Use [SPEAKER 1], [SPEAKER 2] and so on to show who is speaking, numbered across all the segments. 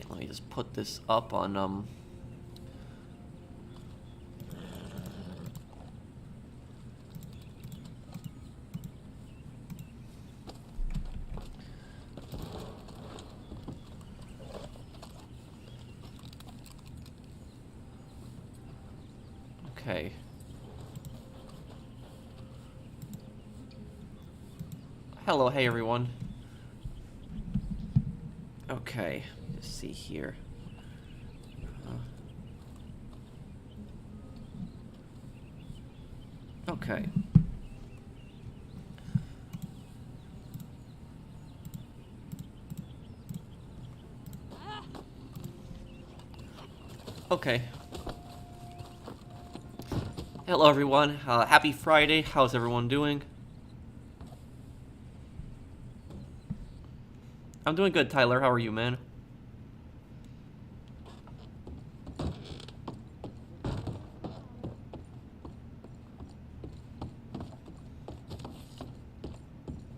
[SPEAKER 1] Alright, let me just put this up on, okay. Hello, hey everyone. Okay, let's see here. Okay. Okay. Hello everyone, happy Friday. How's everyone doing? I'm doing good, Tyler. How are you, man?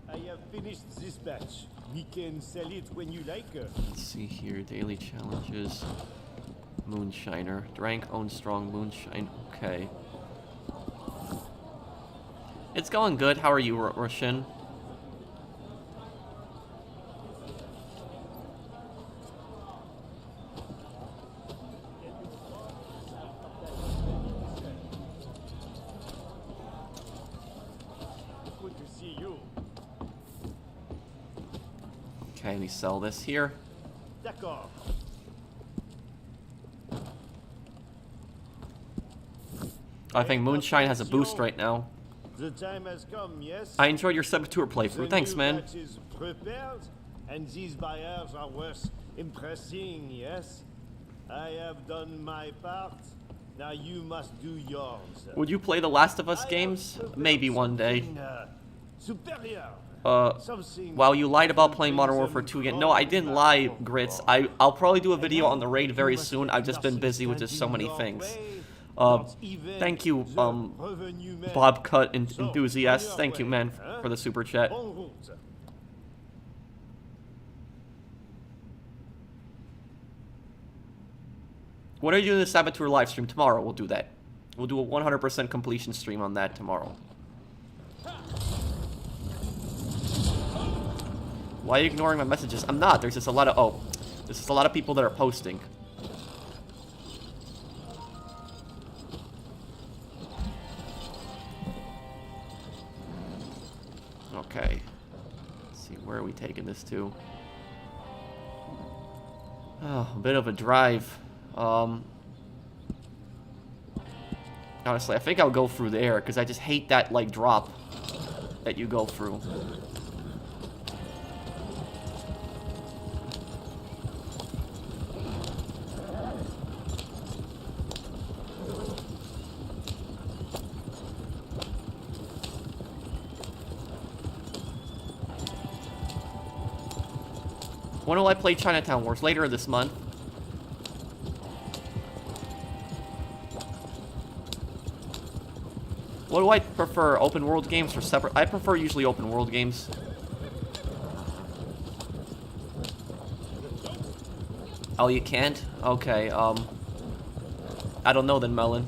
[SPEAKER 2] I have finished this batch. We can sell it when you like.
[SPEAKER 1] Let's see here. Daily challenges. Moonshiner. Drank, own strong moonshine. Okay. It's going good. How are you, Roshin?
[SPEAKER 2] Good to see you.
[SPEAKER 1] Okay, we sell this here.
[SPEAKER 2] D'accord.
[SPEAKER 1] I think Moonshine has a boost right now.
[SPEAKER 2] The time has come, yes?
[SPEAKER 1] I enjoyed your Saboteur playthrough.
[SPEAKER 2] The
[SPEAKER 1] Thanks,
[SPEAKER 2] new
[SPEAKER 1] man.
[SPEAKER 2] batch is prepared, and these buyers are worth impressing, yes? I have done my part. Now you must do yours.
[SPEAKER 1] Would you play the Last of Us
[SPEAKER 2] I have
[SPEAKER 1] games?
[SPEAKER 2] prepared
[SPEAKER 1] Maybe one day.
[SPEAKER 2] something, superior. Something
[SPEAKER 1] While you lied about
[SPEAKER 2] to
[SPEAKER 1] playing
[SPEAKER 2] bring
[SPEAKER 1] Modern
[SPEAKER 2] them
[SPEAKER 1] Warfare 2 again.
[SPEAKER 2] from
[SPEAKER 1] No, I didn't
[SPEAKER 2] back
[SPEAKER 1] lie,
[SPEAKER 2] home.
[SPEAKER 1] Grits. I'll probably do a video on the raid very soon. I've just been busy with just so many things. Thank you, Bob Cut Enthusiast. Thank you, man, for the super chat. What are you doing the Saboteur live stream? Tomorrow we'll do that. We'll do a 100% completion stream on that tomorrow. Why are you ignoring my messages? I'm not. There's just a lot of... Oh. There's just a lot of people that are posting. Okay. Let's see, where are we taking this to? Oh, a bit of a drive. Honestly, I think I'll go through there, because I just hate that, like, drop that you go through. When will I play Chinatown Wars? Later this month. What do I prefer, open world games or separate? I prefer usually open world games. Oh, you can't? Okay, I don't know then, Melon.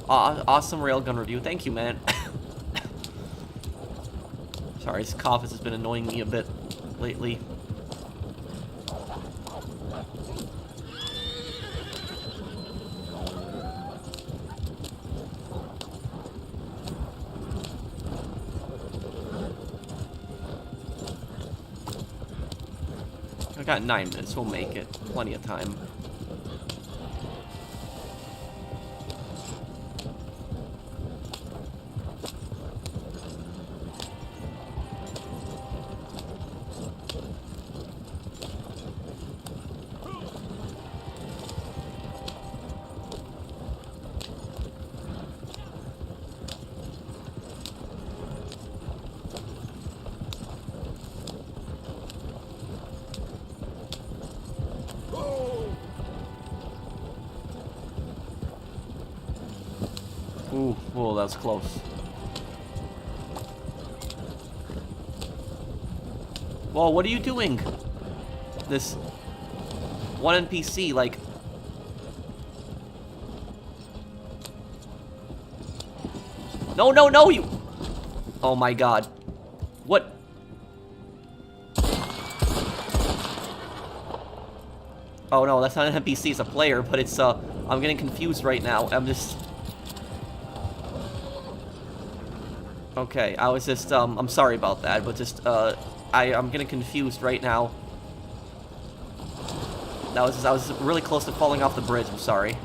[SPEAKER 1] Awesome railgun review. Thank you, man. Sorry, this cough has been annoying me a bit lately. I got 9 minutes, we'll make it. Plenty of time. Ooh, whoa, that was close. Whoa, what are you doing? This one NPC, like... No, no, no, you... Oh my god. What? Oh no, that's not an NPC, it's a player, but it's, I'm getting confused right now. I'm just... Okay, I was just, I'm sorry about that, but just, I'm getting confused right now. I was really close to falling off the bridge, I'm sorry.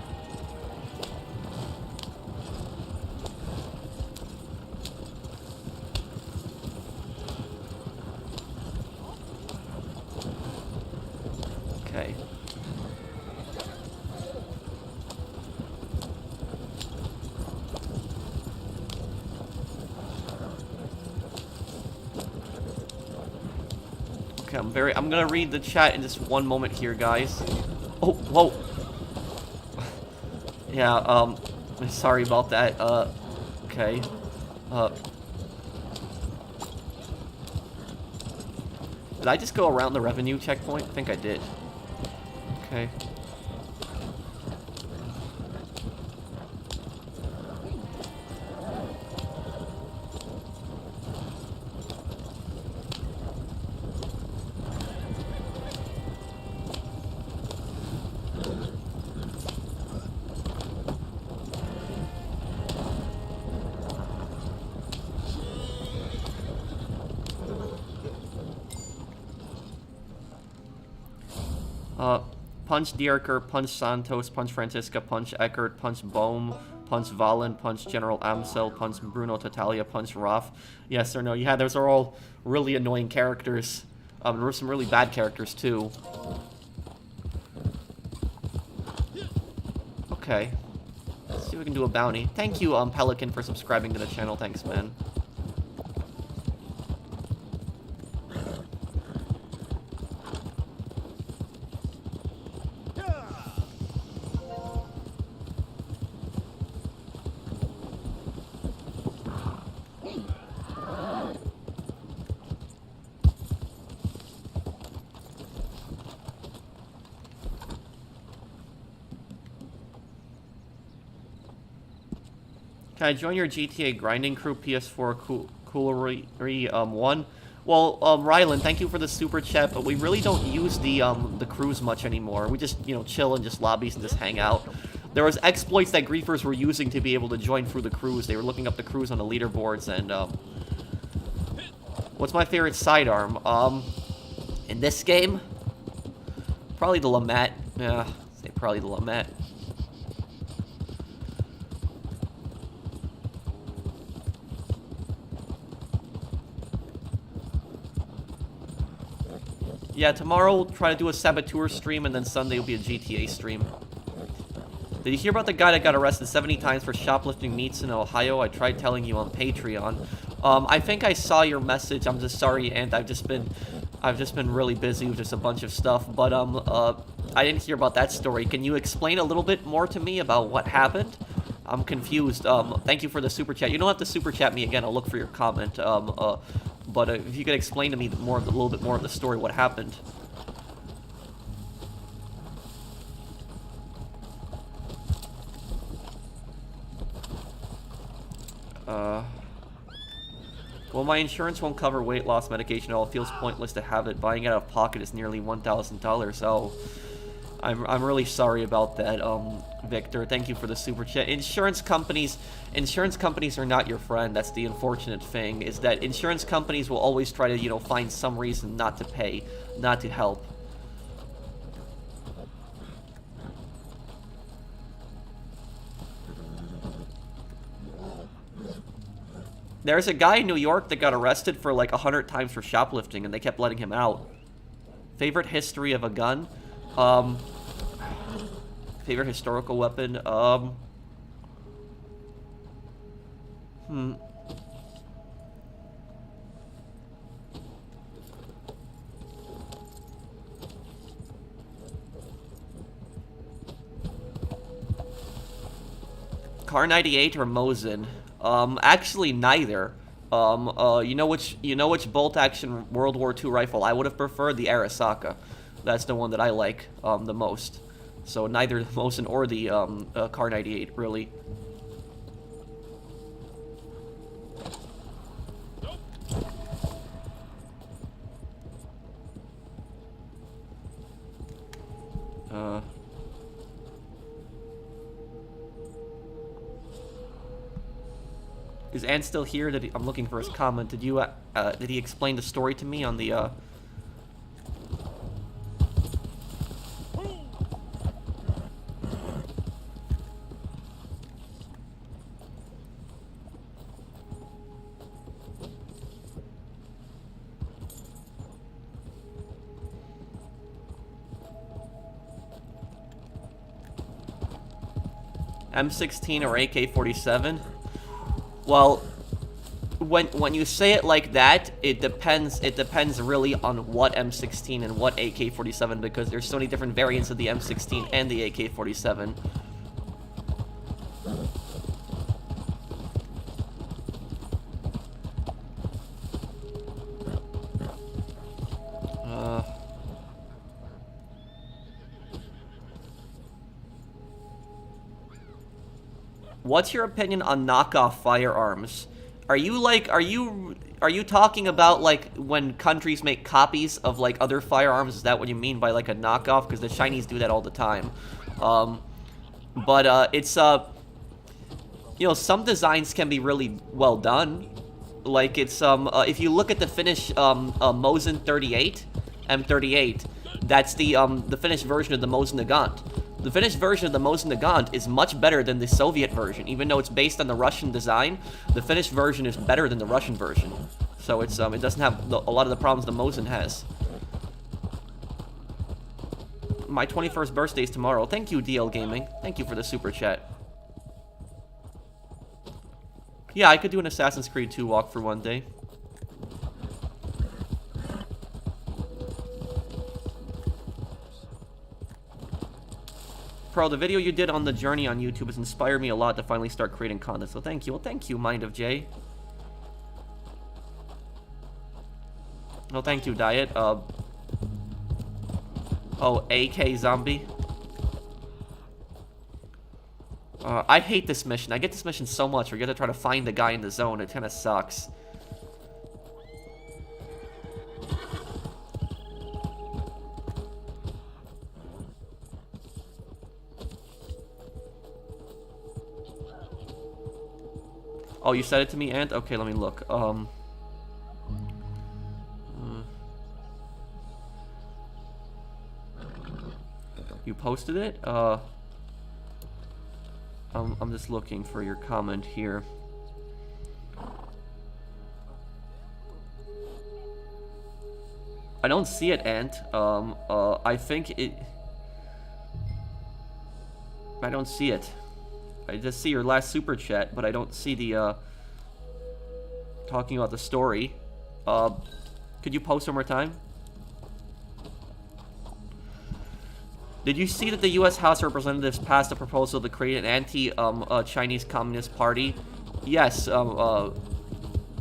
[SPEAKER 1] Okay. Okay, I'm gonna read the chat in just one moment here, guys. Oh, whoa. Yeah, sorry about that, okay. Did I just go around the revenue checkpoint? I think I did. Okay. Punch Dierker, Punch Santos, Punch Francisca, Punch Eckert, Punch Bohm, Punch Valen, Punch General Amsel, Punch Bruno Tatalia, Punch Roth. Yes or no? Yeah, those are all really annoying characters. There were some really bad characters, too. Okay. Let's see if we can do a bounty. Thank you, Pelican, for subscribing to the channel. Thanks, man. Can I join your GTA grinding crew PS4 Coolery 1? Well, Rylan, thank you for the super chat, but we really don't use the crews much anymore. We just, you know, chill in just lobbies and just hang out. There was exploits that griefers were using to be able to join through the crews. They were looking up the crews on the leaderboards, and, what's my favorite sidearm? In this game? Probably the Lamette. Yeah, I'd say probably the Lamette. Yeah, tomorrow we'll try to do a Saboteur stream, and then Sunday will be a GTA stream. Did you hear about the guy that got arrested 70 times for shoplifting meats in Ohio? I tried telling you on Patreon. I think I saw your message. I'm just sorry, and I've just been really busy with just a bunch of stuff. But I didn't hear about that story. Can you explain a little bit more to me about what happened? I'm confused. Thank you for the super chat. You don't have to super chat me again. I'll look for your comment. But if you could explain to me a little bit more of the story, what happened. Well, my insurance won't cover weight loss medication at all. It feels pointless to have it. Buying it out of pocket is nearly $1,000. Oh, I'm really sorry about that, Victor. Thank you for the super chat. Insurance companies are not your friend. That's the unfortunate thing, is that insurance companies will always try to, you know, find some reason not to pay, not to help. There's a guy in New York that got arrested for like 100 times for shoplifting, and they kept letting him out. Favorite history of a gun? Favorite historical weapon? Car 98 or Mosin? Actually neither. You know which bolt-action World War II rifle I would have preferred? The Arasaka. That's the one that I like the most. So neither the Mosin or the Kar 98, really. Is Ant still here? I'm looking for his comment. Did he explain the story to me on the M16 or AK-47? Well, when you say it like that, it depends really on what M16 and what AK-47, because there's so many different variants of the M16 and the AK-47. What's your opinion on knockoff firearms? Are you talking about like when countries make copies of like other firearms? Is that what you mean by like a knockoff? Because the Chinese do that all the time. It's you know, some designs can be really well done. Like it's if you look at the Finnish Mosin 38 M38, that's the Finnish version of the Mosin Nagant. The Finnish version of the Mosin Nagant is much better than the Soviet version. Even though it's based on the Russian design, the Finnish version is better than the Russian version. So it's it doesn't have a lot of the problems the Mosin has. My 21st birthday is tomorrow. Thank you, DL Gaming. Thank you for the super chat. Yeah, I could do an Assassin's Creed 2 walk for one day. Pro, the video you did on the journey on YouTube has inspired me a lot to finally start creating content, so thank you. Well, thank you, Mind of J. Well, thank you, Diet. Oh, AK Zombie. I hate this mission. I get this mission so much where you have to try to find the guy in the zone. It kind of sucks. Oh, you said it to me, Ant? Okay, let me look. You posted it? I'm just looking for your comment here. I don't see it, Ant. I think it... I don't see it. I just see your last super chat, but I don't see the, talking about the story. Could you post one more time? Did you see that the U.S. House of Representatives passed a proposal to create an anti-Chinese Communist Party? Yes,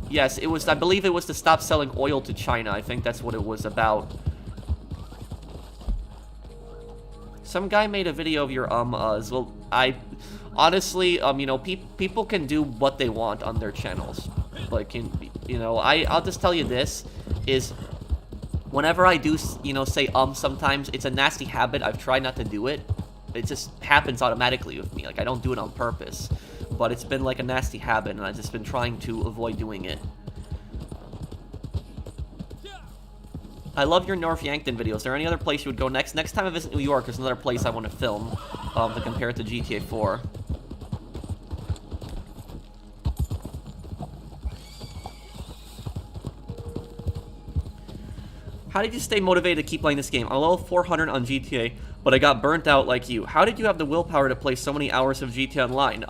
[SPEAKER 1] yes, it was, I believe it was to stop selling oil to China. I think that's what it was about. Some guy made a video of your, as well, honestly, you know, people can do what they want on their channels. Like, you know, I'll just tell you this, is whenever I do, you know, say sometimes, it's a nasty habit. I've tried not to do it. It just happens automatically with me. Like, I don't do it on purpose. But it's been like a nasty habit, and I've just been trying to avoid doing it. I love your North Yankton videos. Is there any other place you would go next? Next time I visit New York, there's another place I want to film to compare it to GTA 4. How did you stay motivated to keep playing this game? I'm level 400 on GTA, but I got burnt out like you. How did you have the willpower to play so many hours of GTA Online?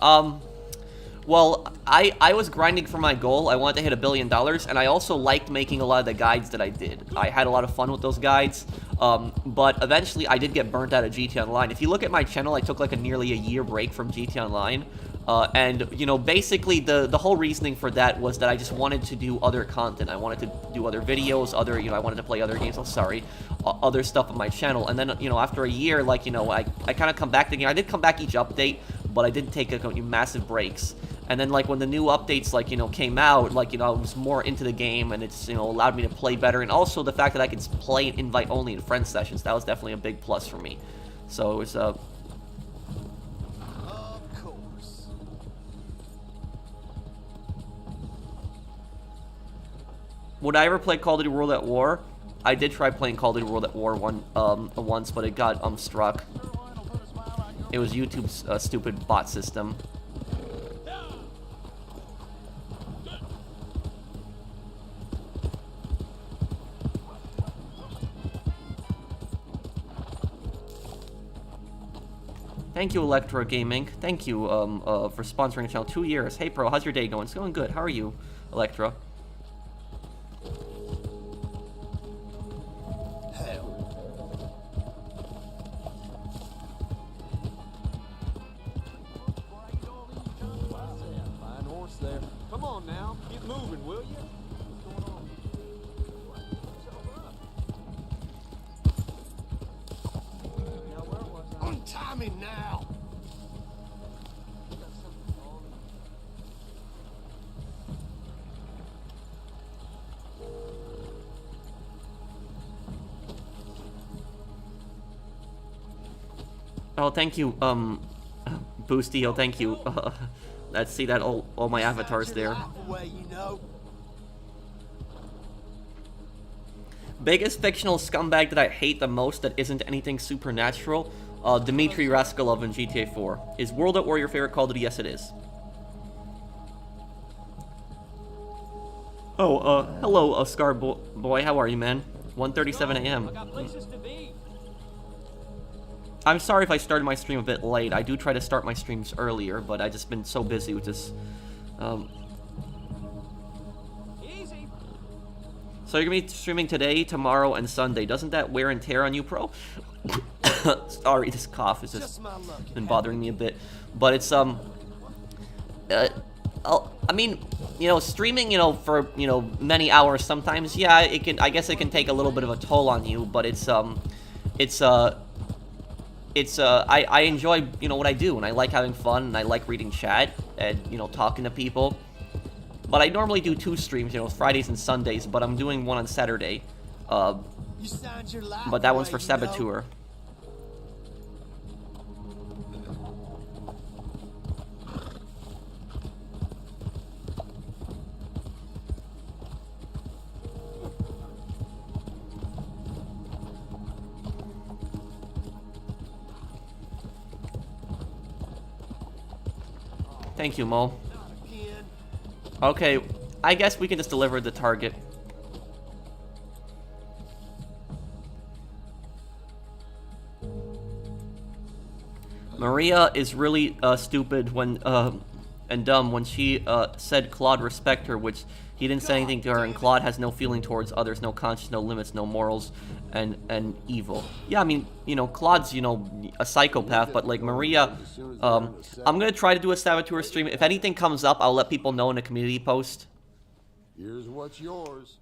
[SPEAKER 1] Well, I was grinding for my goal. I wanted to hit $1 billion, and I also liked making a lot of the guides that I did. I had a lot of fun with those guides, but eventually I did get burnt out of GTA Online. If you look at my channel, I took like nearly a year break from GTA Online. And, you know, basically the whole reasoning for that was that I just wanted to do other content. I wanted to do other videos, I wanted to play other games, other stuff on my channel. And then, you know, after a year, like, you know, I kind of come back to the game. I did come back each update, but I did take massive breaks. And then, like, when the new updates, like, you know, came out, like, you know, I was more into the game, and it's, you know, allowed me to play better. And also the fact that I could play invite-only in friend sessions, that was definitely a big plus for me. So it was, Would I ever play Call of Duty World at War? I did try playing Call of Duty World at War once, but it got struck. It was YouTube's stupid bot system. Thank you, Electra Gaming. Thank you for sponsoring the channel. 2 years. Hey, bro, how's your day going? It's going good. How are you, Electra?
[SPEAKER 2] Come on now, get moving, will you? What's going on? Untie me now!
[SPEAKER 1] Oh, thank you, Boosty. Oh, thank you. Let's see that all my avatars there. Biggest fictional scumbag that I hate the most that isn't anything supernatural? Dmitry Raskolov in GTA 4. Is World at War your favorite Call of Duty? Yes, it is. Oh, hello, Scar Boy. How are you, man? 1:37 a.m. I'm sorry if I started my stream a bit late. I do try to start my streams earlier, but I've just been so busy with this. So you're gonna be streaming today, tomorrow, and Sunday. Doesn't that wear and tear on you, bro? Sorry, this cough has just been bothering me a bit. But it's I mean, you know, streaming, you know, for, you know, many hours sometimes, yeah, it can. I guess it can take a little bit of a toll on you. But I enjoy, you know, what I do, and I like having fun, and I like reading chat, and, you know, talking to people. But I normally do 2 streams, you know, Fridays and Sundays, but I'm doing one on Saturday. But that one's for Saboteur. Thank you, Mo. Okay, I guess we can just deliver the target. Maria is really stupid when and dumb when she said Claude respect her, which he didn't say anything to her, and Claude has no feeling towards others, no conscience, no limits, no morals, and evil. Yeah, I mean, you know, Claude's, you know, a psychopath, but like Maria, I'm gonna try to do a Saboteur stream. If anything comes up, I'll let people know in a community post.
[SPEAKER 2] Here's what's yours.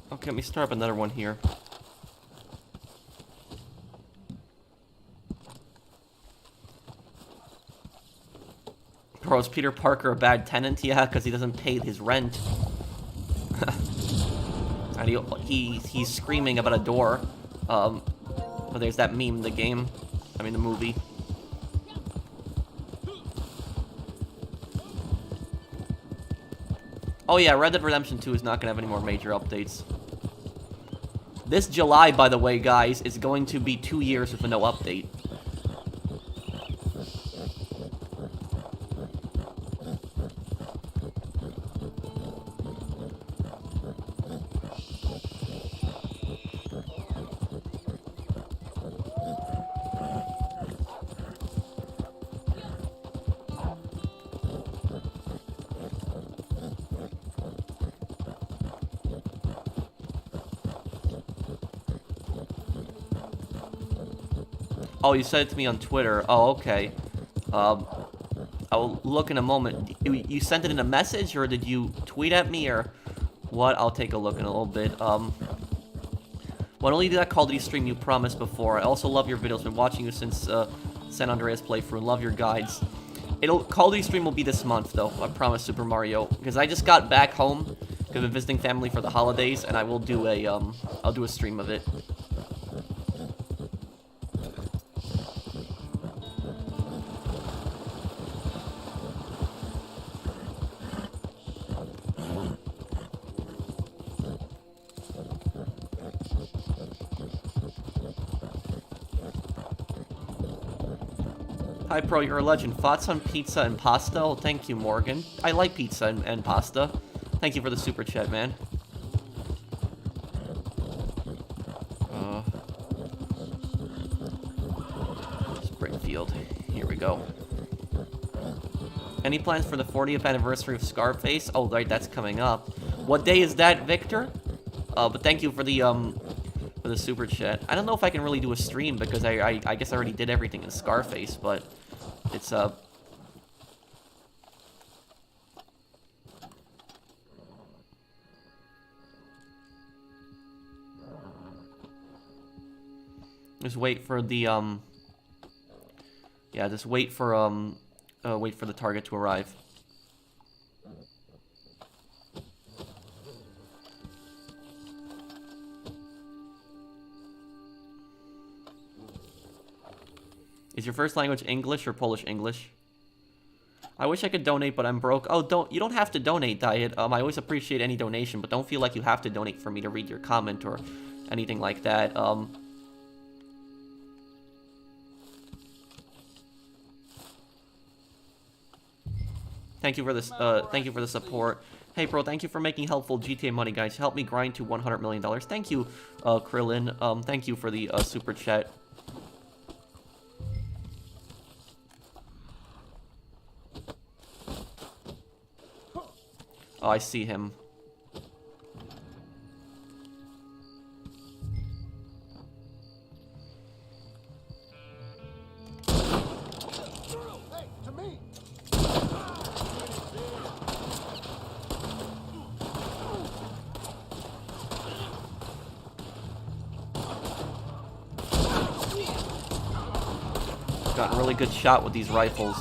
[SPEAKER 1] Okay, let me start up another one here. Bro, is Peter Parker a bad tenant? Yeah, because he doesn't pay his rent. And he's screaming about a door. But there's that meme in the game. I mean, the movie. Oh yeah, Red Dead Redemption 2 is not going to have any more major updates. This July, by the way, guys, is going to be 2 years with no update. Oh, you said it to me on Twitter. Oh, okay. I'll look in a moment. You sent it in a message, or did you tweet at me, or what? I'll take a look in a little bit. When only did that Call of Duty stream you promised before. I also love your videos. Been watching you since San Andreas playthrough. Love your guides. Call of Duty stream will be this month, though. I promise, Super Mario, because I just got back home. I've been visiting family for the holidays, and I will do a I'll do a stream of it. Hi, Pro, you're a legend. Thoughts on pizza and pasta? Oh, thank you, Morgan. I like pizza and pasta. Thank you for the super chat, man. Springfield. Here we go. Any plans for the 40th anniversary of Scarface? Oh, right, that's coming up. What day is that, Victor? But thank you for the super chat. I don't know if I can really do a stream because I guess I already did everything in Scarface, but it's just wait for the yeah, just wait for the target to arrive. Is your first language English or Polish English? I wish I could donate, but I'm broke. Oh, you don't have to donate, Diet. I always appreciate any donation, but don't feel like you have to donate for me to read your comment or anything like that. Thank you for this. Thank you for the support. Hey, bro, thank you for making helpful GTA money, guys. Help me grind to $100 million. Thank you, Krillin. Thank you for the super chat. Oh, I see him. Got a really good shot with these rifles.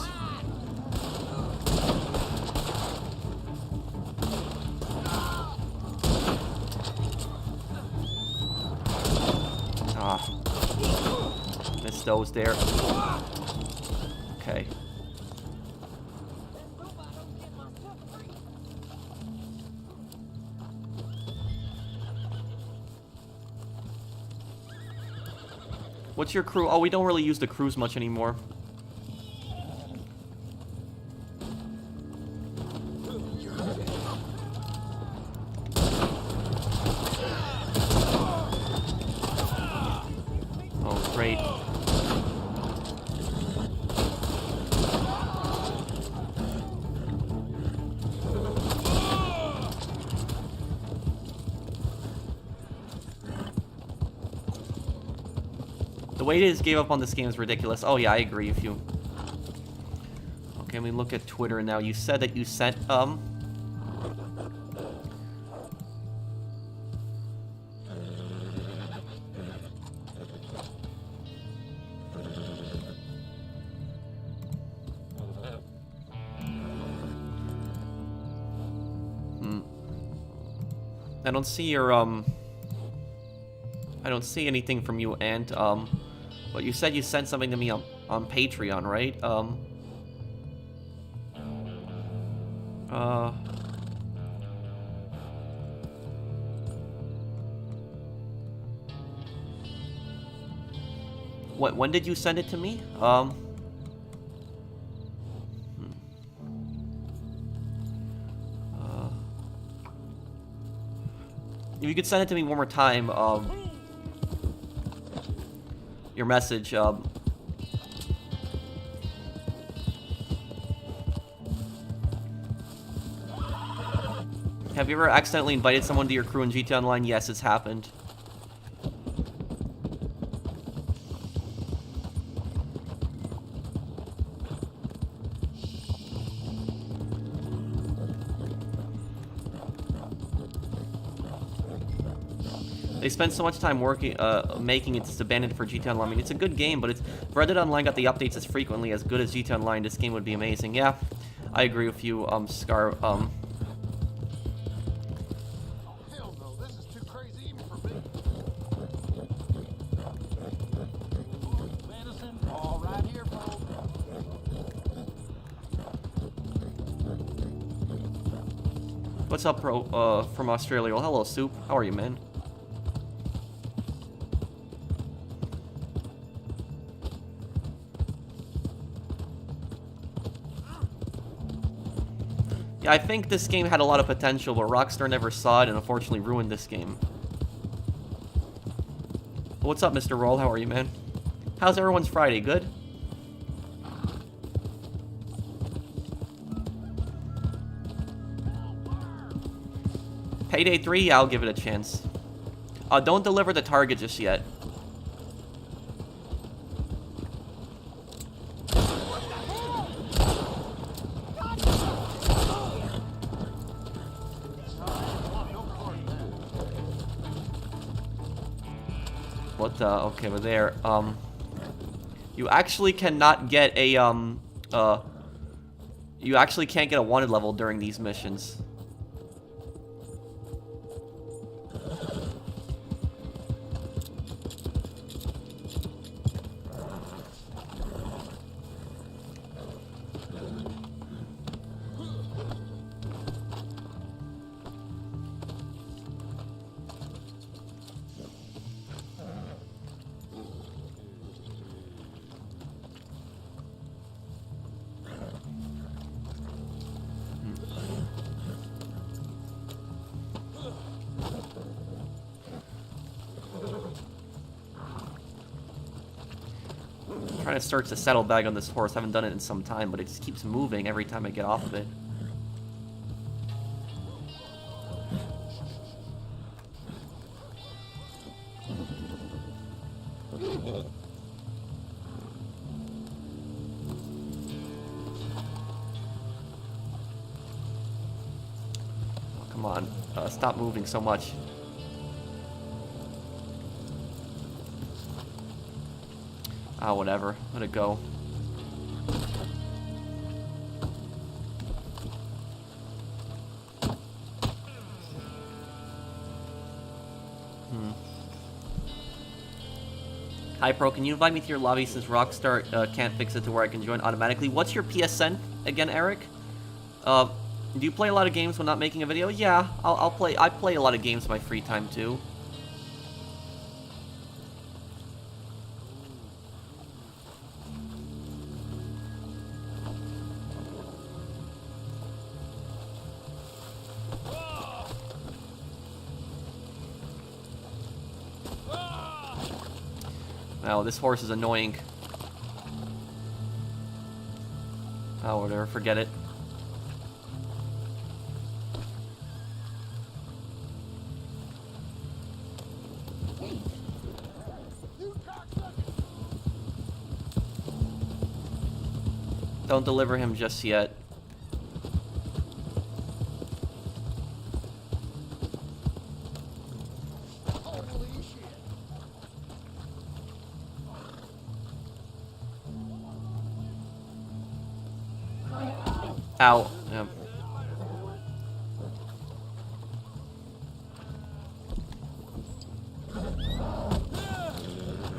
[SPEAKER 1] Missed those there. Okay. What's your crew? Oh, we don't really use the crews much anymore. Oh, great. The way it is gave up on this game is ridiculous. Oh yeah, I agree with you. Okay, let me look at Twitter now. You said that you sent, I don't see your, I don't see anything from you, and, but you said you sent something to me on Patreon, right? When did you send it to me? If you could send it to me one more time, your message, Have you ever accidentally invited someone to your crew in GTA Online? Yes, it's happened. They spent so much time working, making it, it's abandoned for GTA Online. I mean, it's a good game, but it's if Red Dead Online got the updates as frequently as good as GTA Online, this game would be amazing. Yeah, I agree with you, Scar.
[SPEAKER 3] Hell no, this is too crazy even for me. Medicine, all right here, folks.
[SPEAKER 1] What's up, from Australia? Well, hello, Soup. How are you, man? Yeah, I think this game had a lot of potential, but Rockstar never saw it and unfortunately ruined this game. What's up, Mr. Roll? How are you, man? How's everyone's Friday? Good? Payday 3? Yeah, I'll give it a chance. Don't deliver the target just yet. What the? Okay, we're there. You actually cannot get a, you actually can't get a wanted level during these missions. Trying to search the saddlebag on this horse. I haven't done it in some time, but it just keeps moving every time I get off of it. Oh, come on. Stop moving so much. Ah, whatever. Let it go. Hi, Pro. Can you invite me to your lobby since Rockstar can't fix it to where I can join automatically? What's your PSN again, Eric? Do you play a lot of games when not making a video? Yeah, I'll play. I play a lot of games in my free time too. Oh, this horse is annoying. Oh, whatever, forget it. Don't deliver him just yet. Ow. Yep.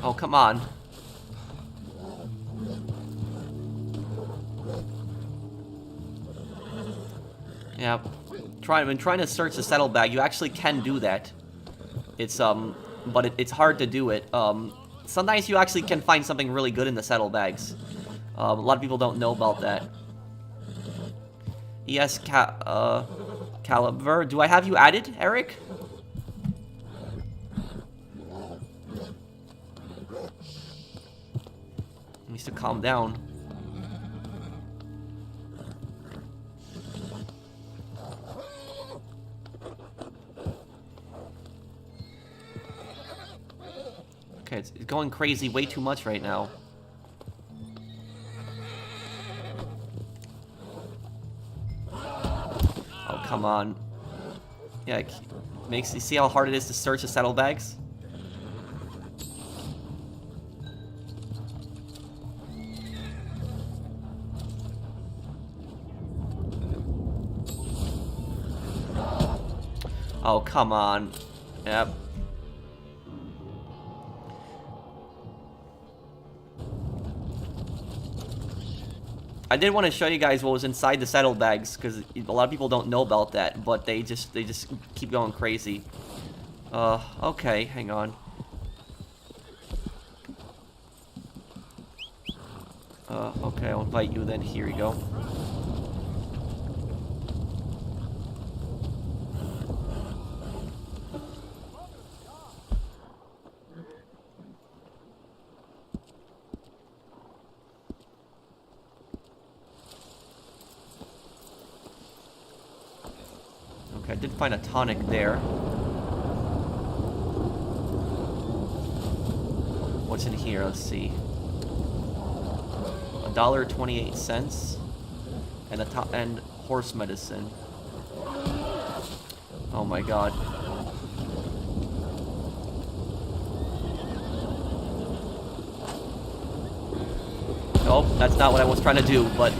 [SPEAKER 1] Oh, come on. Yeah. I've been trying to search the saddlebag. You actually can do that. It's, but it's hard to do it, sometimes you actually can find something really good in the saddlebags. A lot of people don't know about that. Yes, Caliber. Do I have you added, Eric? He needs to calm down. Okay, it's going crazy way too much right now. Oh, come on. Yeah, makes you see how hard it is to search the saddlebags? Oh, come on. Yep. I did want to show you guys what was inside the saddlebags, because a lot of people don't know about that, but they just keep going crazy. Okay, hang on. Okay, I'll invite you then. Here you go. Okay, I did find a tonic there. What's in here? Let's see. $1.28 and horse medicine. Oh my god. Nope, that's not what I was trying to do, but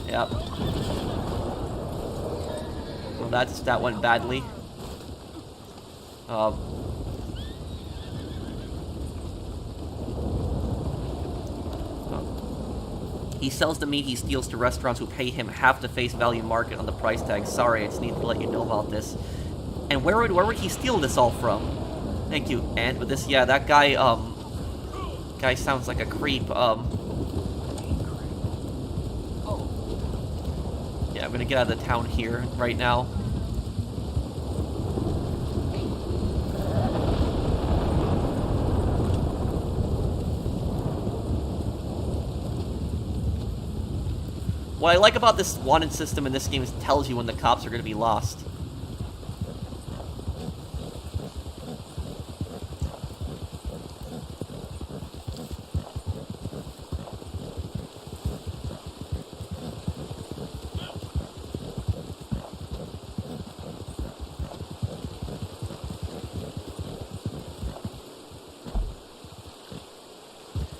[SPEAKER 1] yeah. Well, that went badly. He sells the meat he steals to restaurants who pay him half the face value market on the price tag. Sorry, I just need to let you know about this. And where would he steal this all from? Thank you. And with this, yeah, that guy sounds like a creep. Yeah, I'm gonna get out of the town here right now. What I like about this wanted system in this game is it tells you when the cops are going to be lost.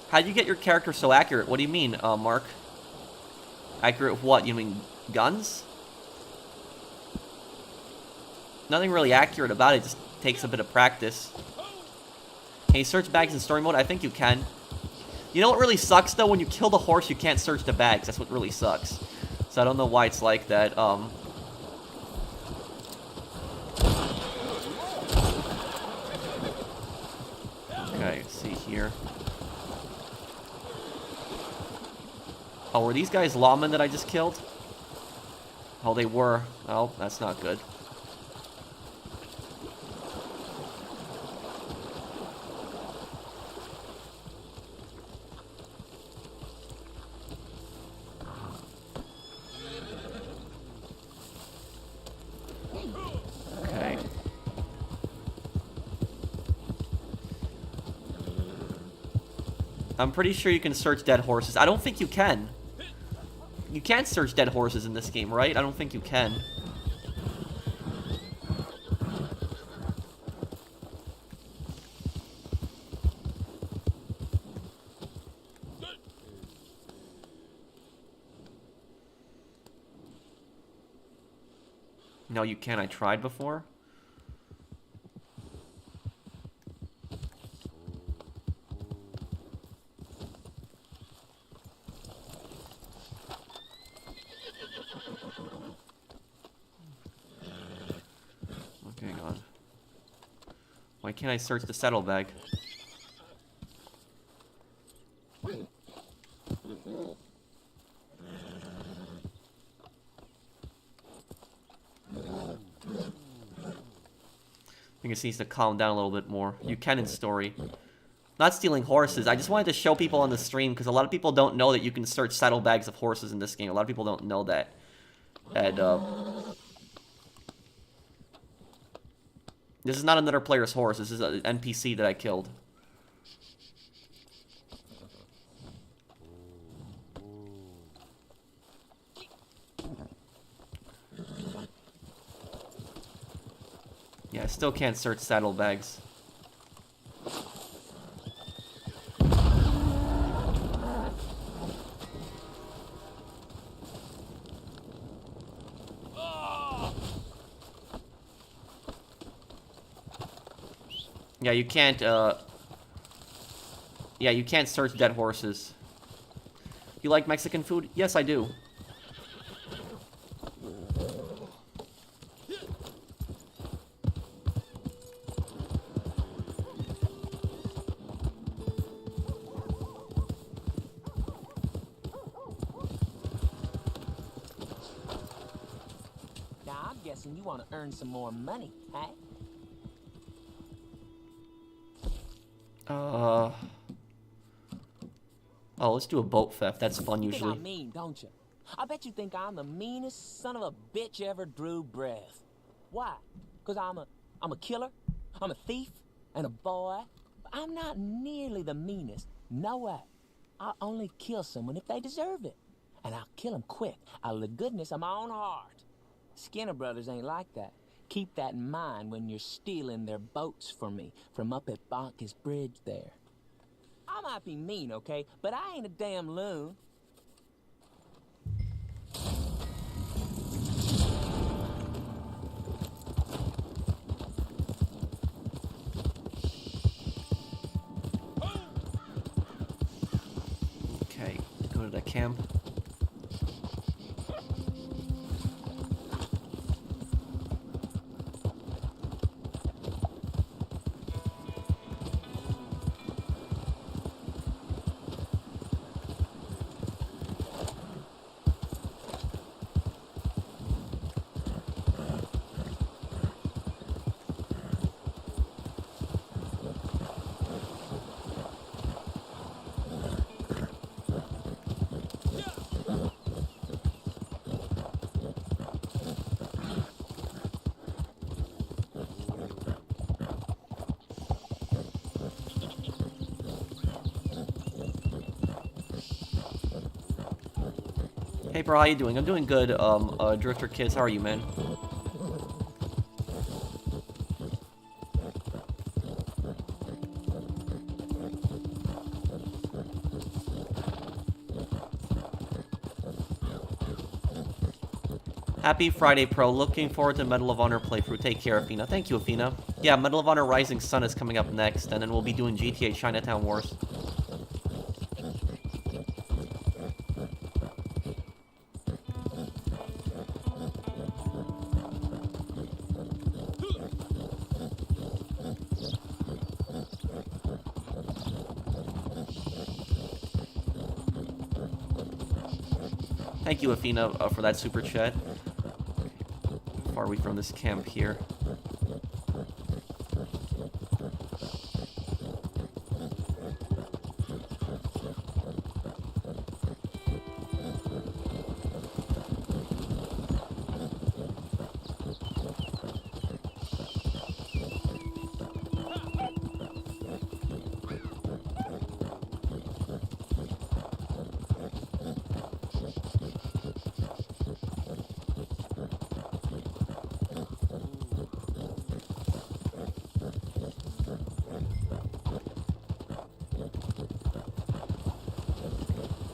[SPEAKER 1] How'd you get your character so accurate? What do you mean, Mark? Accurate with what? You mean guns? Nothing really accurate about it, just takes a bit of practice. Can you search bags in story mode? I think you can. You know what really sucks though? When you kill the horse, you can't search the bags. That's what really sucks. So I don't know why it's like that. Okay, let's see here. Oh, were these guys lawmen that I just killed? Oh, they were. Oh, that's not good. Okay. I'm pretty sure you can search dead horses. I don't think you can. You can't search dead horses in this game, right? I don't think you can. No, you can. I tried before. Okay, hang on. Why can't I search the saddlebag? think it needs to calm down a little bit more. You can in story. Not stealing horses. I just wanted to show people on the stream, because a lot of people don't know that you can search saddlebags of horses in this game. A lot of people don't know that. And, this is not another player's horse. This is an NPC that I killed. Yeah, I still can't search saddlebags. Yeah, you can't, yeah, you can't search dead horses. You like Mexican food? Yes, I do.
[SPEAKER 4] Now, I'm guessing you want to earn some more money, huh?
[SPEAKER 1] Oh, let's do a boat theft. That's fun
[SPEAKER 4] You think
[SPEAKER 1] usually.
[SPEAKER 4] I'm mean, don't you? I bet you think I'm the meanest son of a bitch ever drew breath. Why? Because I'm a killer, I'm a thief, and a boy. But I'm not nearly the meanest. No way. I'll only kill someone if they deserve it. And I'll kill them quick, out of the goodness of my own heart. Skinner Brothers ain't like that. Keep that in mind when you're stealing their boats for me from up at Bacchus Bridge there. I might be mean, okay? But I ain't a damn loon.
[SPEAKER 1] Okay, go to the camp. Hey bro, how you doing? I'm doing good, Drifter Kids, how are you, man? Happy Friday, Pro. Looking forward to Medal of Honor playthrough. Take care, Athena. Thank you, Athena. Yeah, Medal of Honor Rising Sun is coming up next, and then we'll be doing GTA Chinatown Wars. Thank you, Athena, for that super chat. How far are we from this camp here?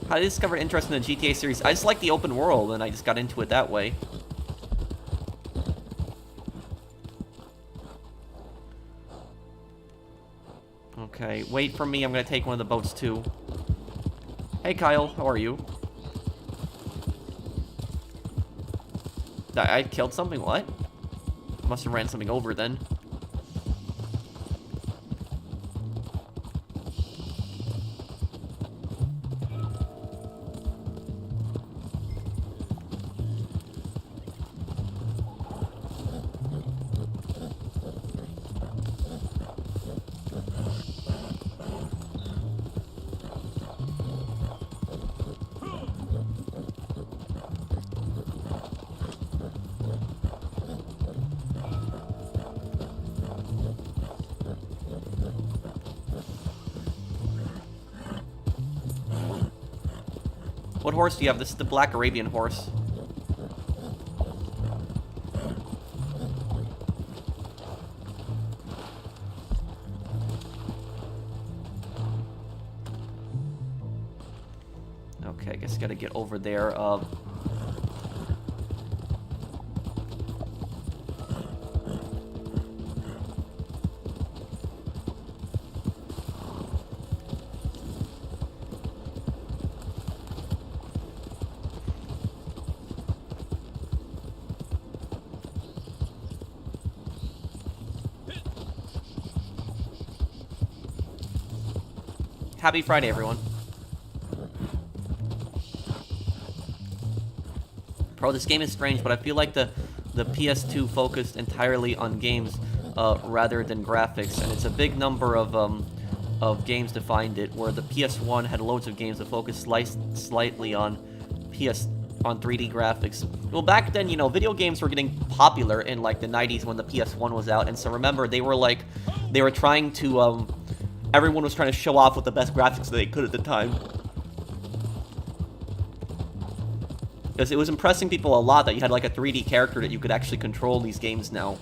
[SPEAKER 1] I discovered interest in the GTA series. I just like the open world, and I just got into it that way. Okay, wait for me. I'm gonna take one of the boats too. Hey Kyle, how are you? I killed something? What? Must have ran something over then. What horse do you have? This is the Black Arabian horse. Okay, I guess I gotta get over there. Happy Friday, everyone. Bro, this game is strange, but I feel like the PS2 focused entirely on games rather than graphics, and it's a big number of games to find it, where the PS1 had loads of games that focused slightly on 3D graphics. Well, back then, you know, video games were getting popular in like the 90s when the PS1 was out, and so remember, they were trying to everyone was trying to show off with the best graphics that they could at the time. Because it was impressing people a lot that you had like a 3D character that you could actually control in these games now.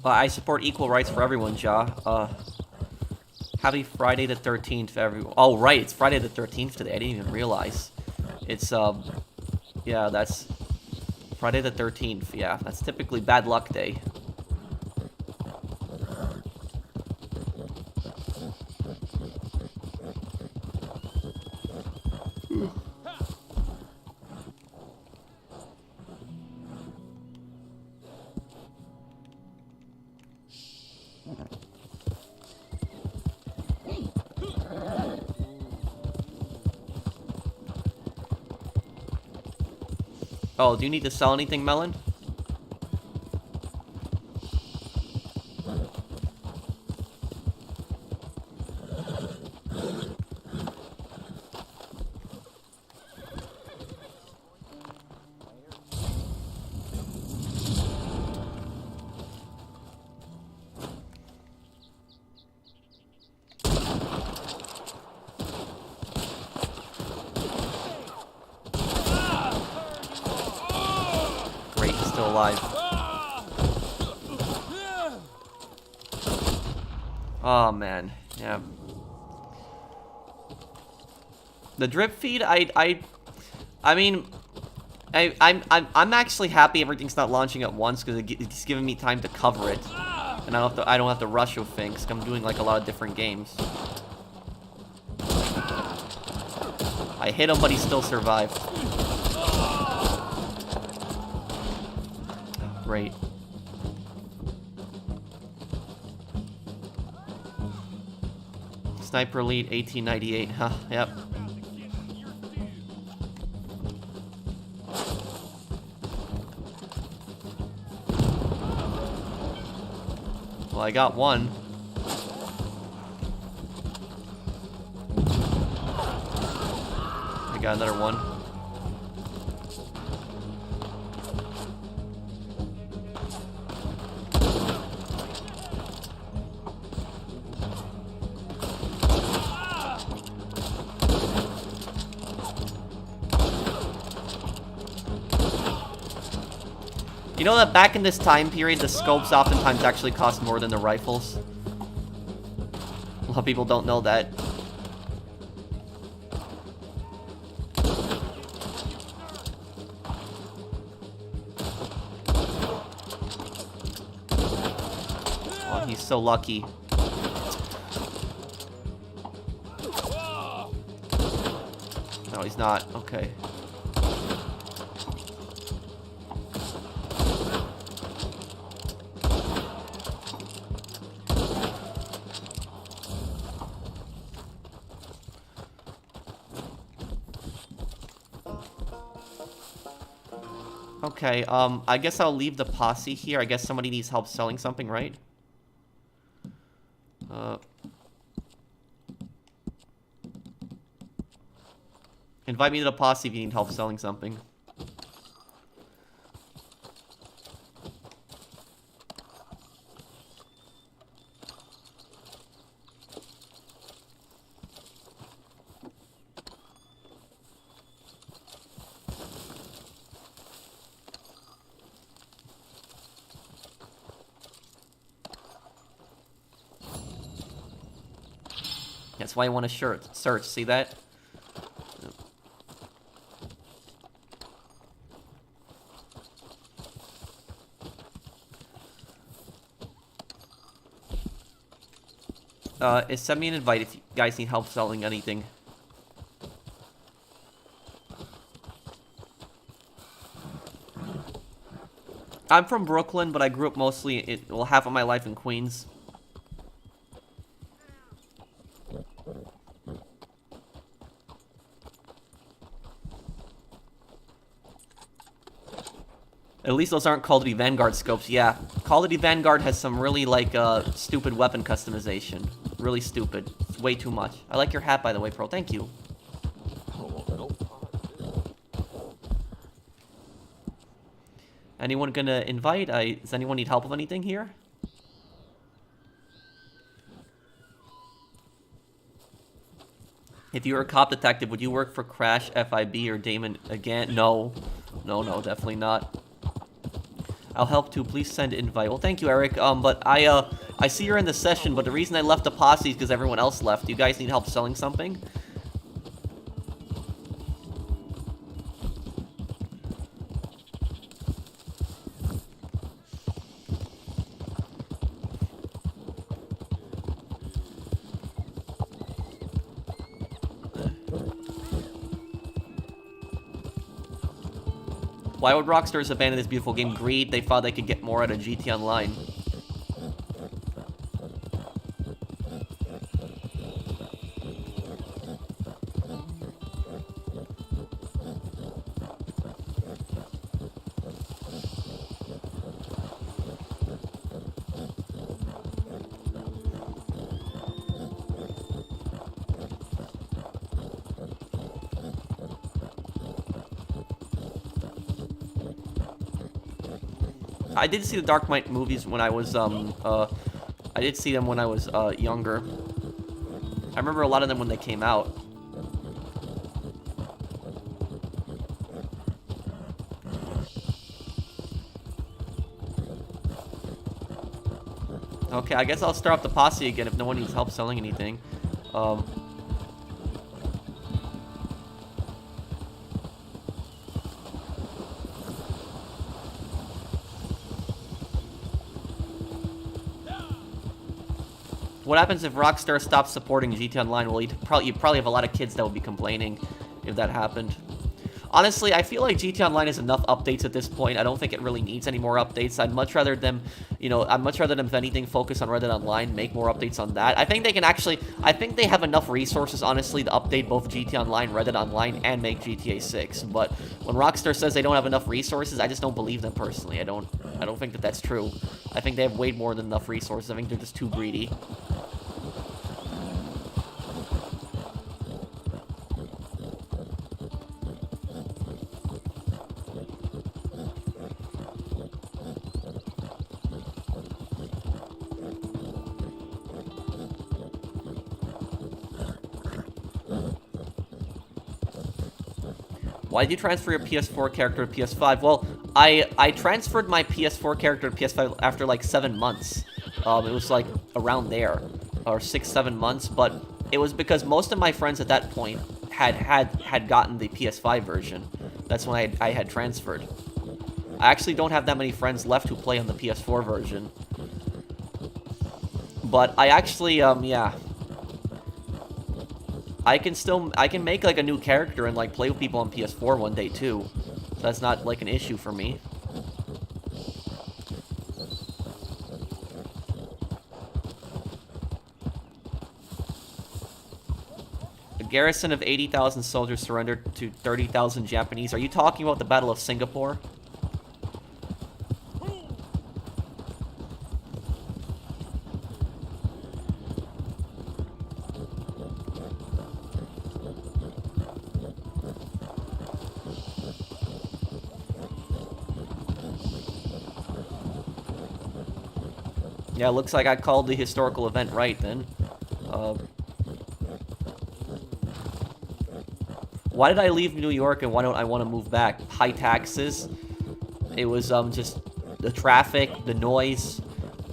[SPEAKER 1] I support equal rights for everyone, Ja. Happy Friday the 13th for everyone. Oh, right, it's Friday the 13th today. I didn't even realize. It's, yeah, that's Friday the 13th. Yeah, that's typically bad luck day. Oh, do you need to sell anything, Melon? Still alive. Oh man, yeah. The drip feed, I'm actually happy everything's not launching at once because it's giving me time to cover it, and I don't have to rush with things. 'Cause I'm doing like a lot of different games. I hit him, but he still survived. Great. Sniper Elite 1898, huh? Yep. Well, I got one. I got another one. You know that back in this time period, the scopes oftentimes actually cost more than the rifles? lot of people don't know that. Oh, he's so lucky. No, he's not. Okay. Okay, I guess I'll leave the posse here. I guess somebody needs help selling something, right? Invite me to the posse if you need help selling something. That's why I want to search. See that? Send me an invite if you guys need help selling anything. I'm from Brooklyn, but I grew up mostly, well, half of my life in Queens. At least those aren't Call of Duty Vanguard scopes. Yeah, Call of Duty Vanguard has some really, like, stupid weapon customization. Really stupid. It's way too much. I like your hat, by the way, Pearl. Thank you. Anyone gonna invite? Does anyone need help with anything here? If you were a cop detective, would you work for Crash, FIB, or Damon again? No. No, definitely not. I'll help too. Please send invite. Well, thank you, Eric. But I see you're in the session, but the reason I left the posse is because everyone else left. Do you guys need help selling something? Why would Rockstars abandon this beautiful game? Greed. They thought they could get more out of GT Online. I did see the Dark Knight movies when I was, I did see them when I was, younger. I remember a lot of them when they came out. Okay, I guess I'll start up the posse again if no one needs help selling anything. What happens if Rockstar stops supporting GT Online? Well, you'd probably have a lot of kids that would be complaining if that happened. Honestly, I feel like GT Online has enough updates at this point. I don't think it really needs any more updates. I'd much rather them, if anything, focus on Reddit Online, make more updates on that. I think they have enough resources, honestly, to update both GT Online, Reddit Online, and make GTA 6. But when Rockstar says they don't have enough resources, I just don't believe them personally. I don't think that that's true. I think they have way more than enough resources. I think they're just too greedy. Why did you transfer your PS4 character to PS5? Well, I transferred my PS4 character to PS5 after like 7 months. It was like around there. or 6-7 months, but it was because most of my friends at that point had gotten the PS5 version. That's when I had transferred. I actually don't have that many friends left who play on the PS4 version. But I actually, yeah. I can make, like, a new character and, like, play with people on PS4 one day, too. So that's not, like, an issue for me. A garrison of 80,000 soldiers surrendered to 30,000 Japanese. Are you talking about the Battle of Singapore? Yeah, looks like I called the historical event right then. Why did I leave New York and why don't I want to move back? High taxes. It was just the traffic, the noise.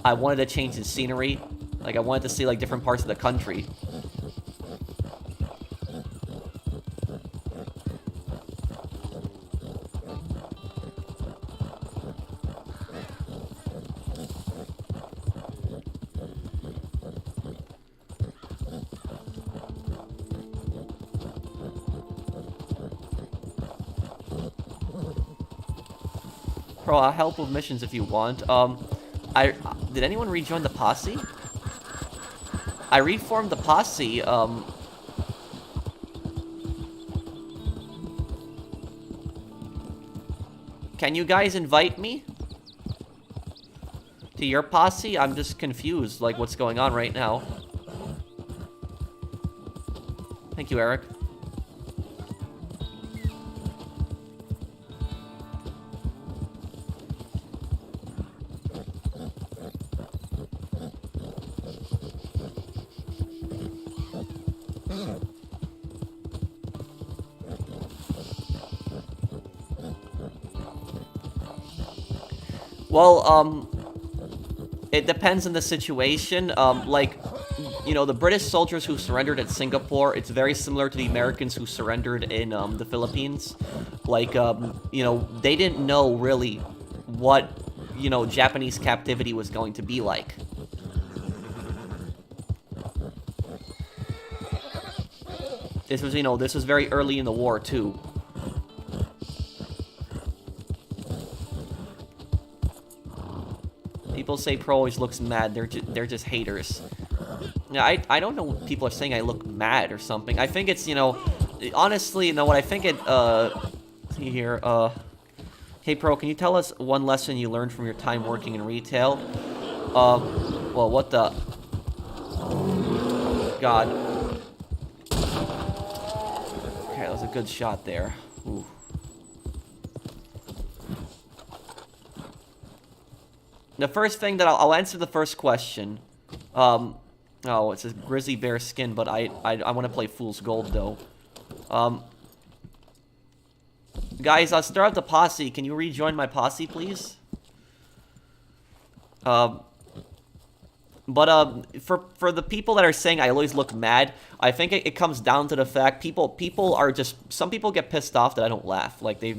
[SPEAKER 1] I wanted to change the scenery. Like, I wanted to see, like, different parts of the country. Bro, I'll help with missions if you want. Did anyone rejoin the posse? I reformed the posse, Can you guys invite me? To your posse? I'm just confused, like, what's going on right now. Thank you, Eric. Well, it depends on the situation. Like, you know, the British soldiers who surrendered at Singapore, it's very similar to the Americans who surrendered in, the Philippines. Like, you know, they didn't know really what, you know, Japanese captivity was going to be like. This was, you know, this was very early in the war, too. People say Pro always looks mad. They're just haters. Yeah, I don't know what people are saying I look mad or something. I think it's, you know, honestly, you know what I think it, see here, hey Pro, can you tell us one lesson you learned from your time working in retail? Well, what the? God. Okay, that was a good shot there. Ooh. The first thing that I'll answer the first question. Oh, it says grizzly bear skin, but I want to play Fool's Gold though. Guys, I'll start up the posse. Can you rejoin my posse, please? But for the people that are saying I always look mad, I think it comes down to the fact people are just, some people get pissed off that I don't laugh. Like they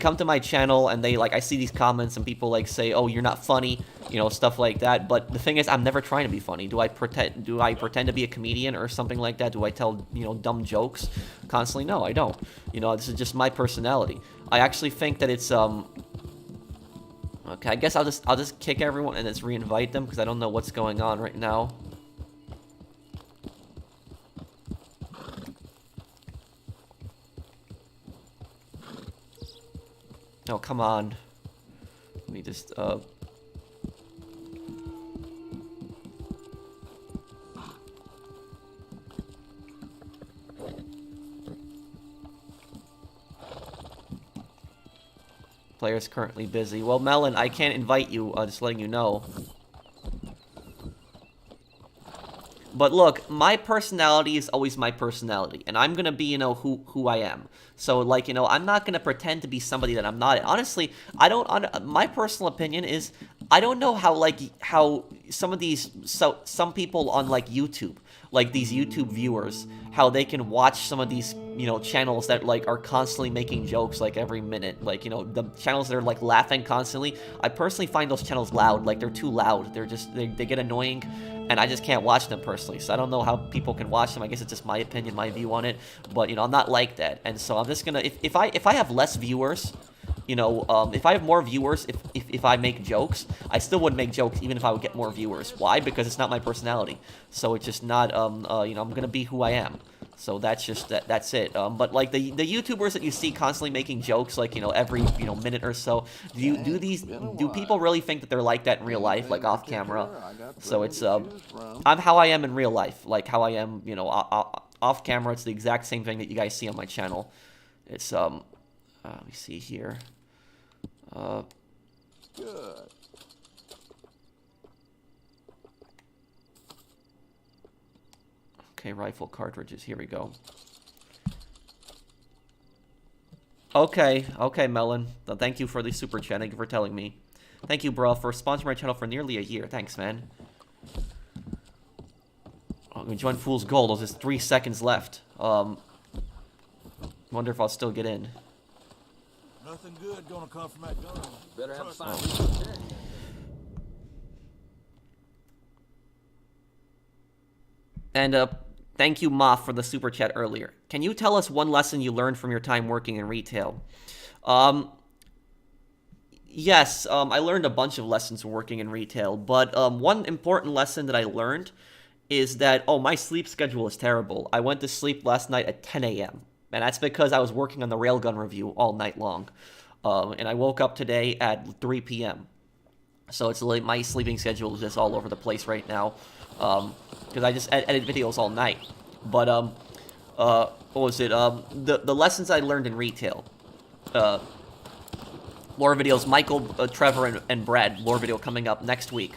[SPEAKER 1] come to my channel and they, like, I see these comments and people like say, oh, you're not funny, you know, stuff like that. But the thing is, I'm never trying to be funny. Do I pretend to be a comedian or something like that? Do I tell, you know, dumb jokes constantly? No, I don't. You know, this is just my personality. I actually think that it's okay, I guess I'll just kick everyone and just re-invite them because I don't know what's going on right now. Oh, come on. Let me just Player's currently busy. Well, Melon, I can't invite you, just letting you know. But look, my personality is always my personality, and I'm gonna be, you know, who I am. So, like, you know, I'm not gonna pretend to be somebody that I'm not. Honestly, I don't. My personal opinion is, I don't know how, like, how some of these, some people on, like, YouTube, like, these YouTube viewers, how they can watch some of these, you know, channels that, like, are constantly making jokes, like, every minute. Like, you know, the channels that are, like, laughing constantly. I personally find those channels loud. Like, they're too loud. They're just, they get annoying, and I just can't watch them personally. So I don't know how people can watch them. I guess it's just my opinion, my view on it. But, you know, I'm not like that. And so I'm just gonna, if I have less viewers, you know, if I have more viewers, if I make jokes, I still would make jokes even if I would get more viewers. Why? Because it's not my personality. So it's just not, you know, I'm gonna be who I am. So that's just, that's it. But like the YouTubers that you see constantly making jokes, like, you know, every, you know, minute or so, do people really think that they're like that in real life, like off camera? So it's, I'm how I am in real life, like how I am, you know, off camera. It's the exact same thing that you guys see on my channel. It's, let me see here.
[SPEAKER 3] Good.
[SPEAKER 1] Okay, rifle cartridges. Here we go. Okay, Melon. Thank you for the super chat. Thank you for telling me. Thank you, bro, for sponsoring my channel for nearly a year. Thanks, man. I'm gonna join Fool's Gold. There's just 3 seconds left. Wonder if I'll still get in.
[SPEAKER 3] Nothing good gonna come from that gun.
[SPEAKER 4] Better have fun.
[SPEAKER 1] And thank you, Moff, for the super chat earlier. Can you tell us one lesson you learned from your time working in retail? Yes, I learned a bunch of lessons working in retail, but one important lesson that I learned is that, oh, my sleep schedule is terrible. I went to sleep last night at 10 a.m., and that's because I was working on the Railgun review all night long. And I woke up today at 3 p.m. So it's like my sleeping schedule is just all over the place right now. Because I just edit videos all night. But, what was it? The lessons I learned in retail. Lore videos, Michael, Trevor, and Brad. Lore video coming up next week.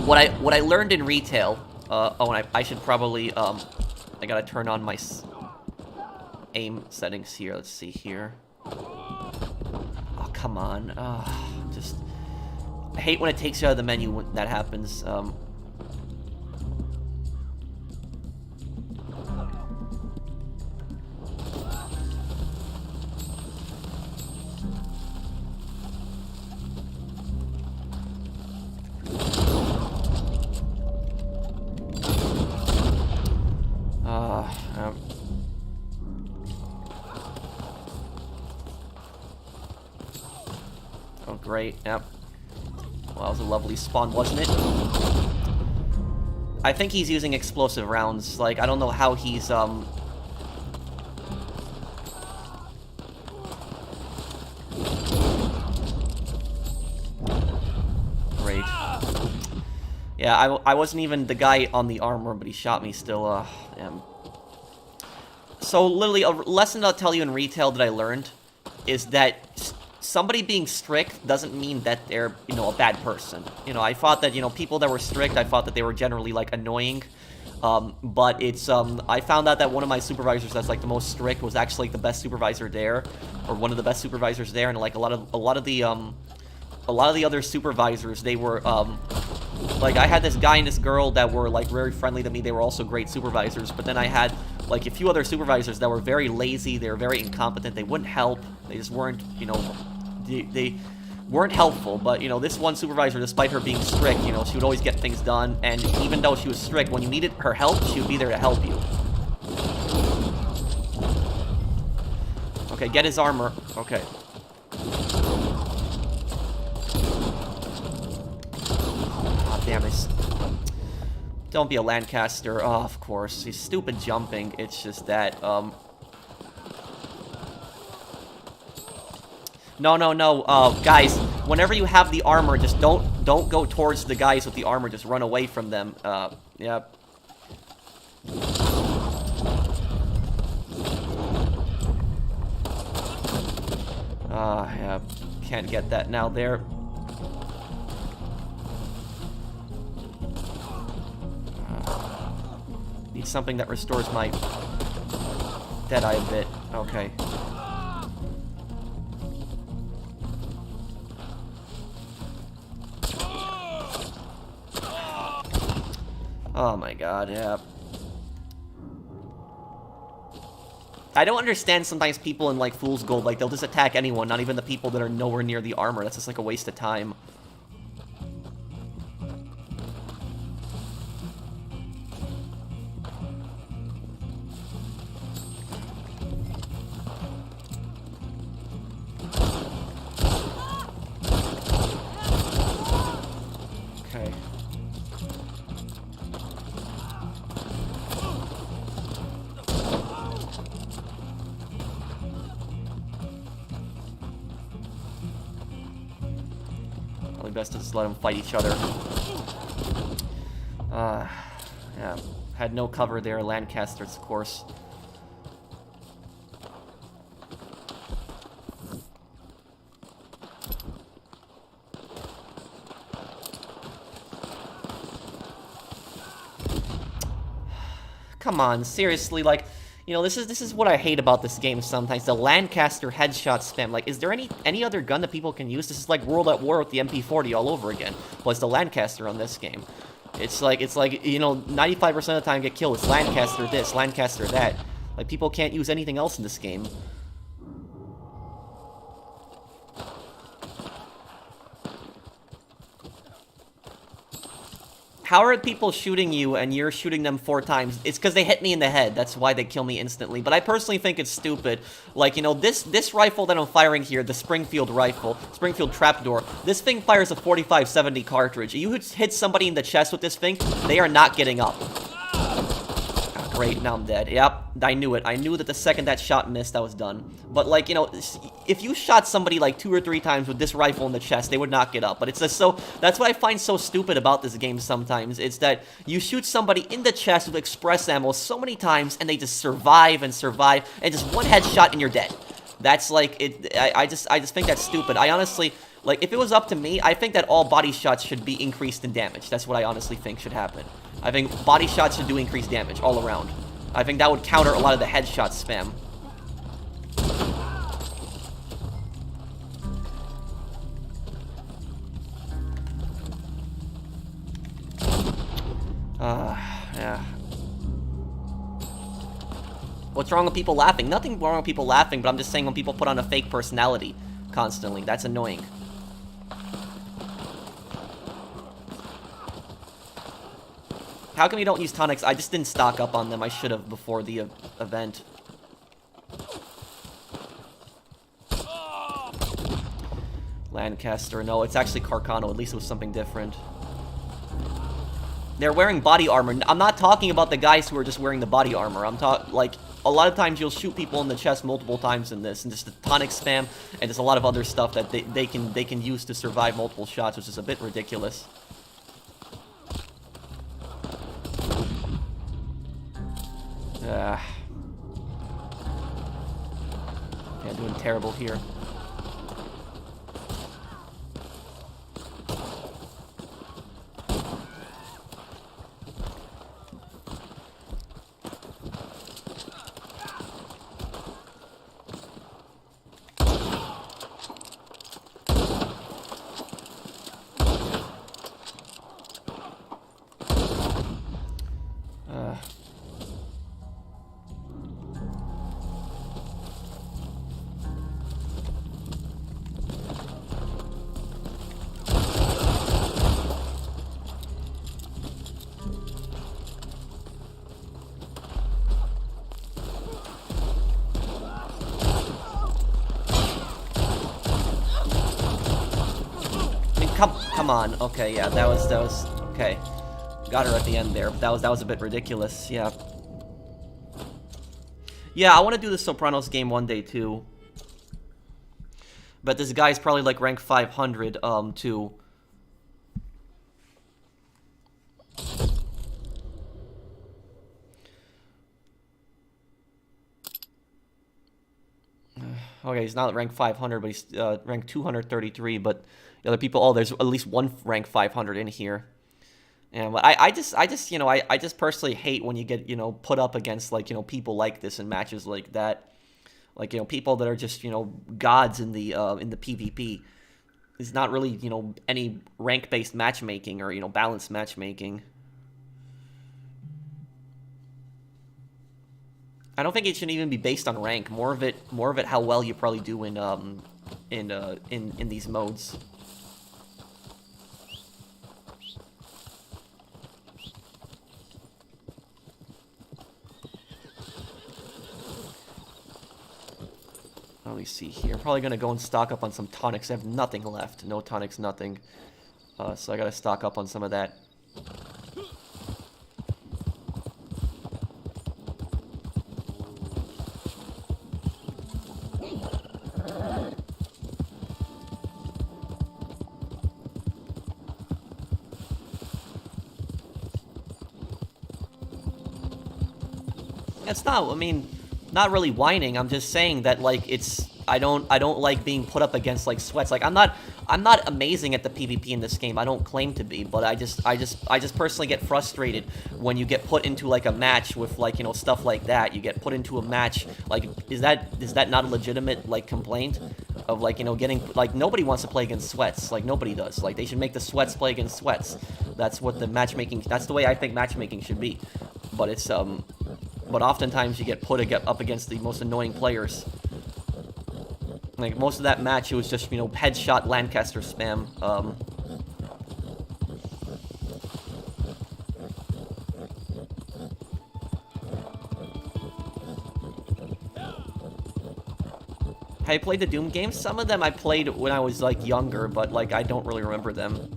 [SPEAKER 1] What I learned in retail. Oh, and I should probably, I gotta turn on my aim settings here. Let's see here. Oh, come on. Just, I hate when it takes you out of the menu when that happens. Oh, great. Yep. Well, that was a lovely spawn, wasn't it? I think he's using explosive rounds. Like, I don't know how he's, Great. Yeah, I wasn't even the guy on the armor, but he shot me still, damn. So, literally, a lesson I'll tell you in retail that I learned is that somebody being strict doesn't mean that they're, you know, a bad person. You know, I thought that, you know, people that were strict, I thought that they were generally, like, annoying. But it's, I found out that one of my supervisors that's, like, the most strict was actually the best supervisor there, or one of the best supervisors there, and, like, a lot of the other supervisors, they were, like, I had this guy and this girl that were, like, very friendly to me. They were also great supervisors, but then I had, like, a few other supervisors that were very lazy. They were very incompetent. They wouldn't help. They just weren't, you know, they weren't helpful. But, you know, this one supervisor, despite her being strict, you know, she would always get things done. And even though she was strict, when you needed her help, she would be there to help you. Okay, get his armor. Okay. Ah, damn it. Don't be a Lancaster. Oh, of course. He's stupid jumping. It's just that, No, guys, whenever you have the armor, just don't go towards the guys with the armor. Just run away from them. Yep. Yeah. Can't get that now there. Need something that restores my Deadeye a bit. Okay. Oh my god, yeah. I don't understand sometimes people in, like, Fool's Gold, like, they'll just attack anyone, not even the people that are nowhere near the armor. That's just, like, a waste of time. Okay. Probably best to just let them fight each other. Yeah. Had no cover there, Lancasters, of course. Come on, seriously, like, you know, this is what I hate about this game sometimes. The Lancaster headshot spam. Like, is there any other gun that people can use? This is like World at War with the MP40 all over again. Well, it's the Lancaster on this game. It's like, you know, 95% of the time get killed. It's Lancaster this, Lancaster that. Like, people can't use anything else in this game. How are people shooting you and you're shooting them 4 times? It's because they hit me in the head. That's why they kill me instantly. But I personally think it's stupid. Like, you know, this rifle that I'm firing here, the Springfield rifle, Springfield trapdoor, this thing fires a 45-70 cartridge. You hit somebody in the chest with this thing, they are not getting up. Great, now I'm dead. Yep, I knew it. I knew that the second that shot missed, I was done. But, like, you know, if you shot somebody, like, 2 or 3 times with this rifle in the chest, they would not get up. But it's just so... That's what I find so stupid about this game sometimes. It's that you shoot somebody in the chest with express ammo so many times, and they just survive and survive, and just one headshot and you're dead. That's, like, I just think that's stupid. I honestly... Like, if it was up to me, I think that all body shots should be increased in damage. That's what I honestly think should happen. I think body shots should do increased damage all around. I think that would counter a lot of the headshot spam. Yeah. What's wrong with people laughing? Nothing wrong with people laughing, but I'm just saying when people put on a fake personality constantly. That's annoying. How come you don't use tonics? I just didn't stock up on them. I should have before the event. Lancaster. No, it's actually Carcano. At least it was something different. They're wearing body armor. I'm not talking about the guys who are just wearing the body armor. I'm talking, like, a lot of times you'll shoot people in the chest multiple times in this, and just the tonic spam, and just a lot of other stuff that they can use to survive multiple shots, which is a bit ridiculous. Yeah, doing terrible here. Come on. Okay, yeah, that was okay. Got her at the end there, but that was a bit ridiculous. Yeah. Yeah, I want to do the Sopranos game one day too. But this guy's probably like rank 500 too. Okay, he's not rank 500, but he's rank 233, but the other people, oh, there's at least one rank 500 in here. And I just, you know, I just personally hate when you get, you know, put up against, like, you know, people like this in matches like that. Like, you know, people that are just, you know, gods in the PvP. It's not really, you know, any rank-based matchmaking or, you know, balanced matchmaking. I don't think it should even be based on rank. More of it how well you probably do in these modes. Let me see here. I'm probably gonna go and stock up on some tonics. I have nothing left. No tonics, nothing. So I gotta stock up on some of that. It's not, I mean, not really whining. I'm just saying that, like, it's, I don't like being put up against, like, sweats. Like, I'm not amazing at the PvP in this game. I don't claim to be, but I just personally get frustrated when you get put into, like, a match with, like, you know, stuff like that. You get put into a match, like, is that not a legitimate, like, complaint of, like, you know, getting, like, nobody wants to play against sweats. Like, nobody does. Like, they should make the sweats play against sweats. That's what the matchmaking, that's the way I think matchmaking should be. But it's, but oftentimes you get put up against the most annoying players. Like, most of that match, it was just, you know, headshot Lancaster spam. I played the Doom games. Some of them I played when I was, like, younger, but, like, I don't really remember them.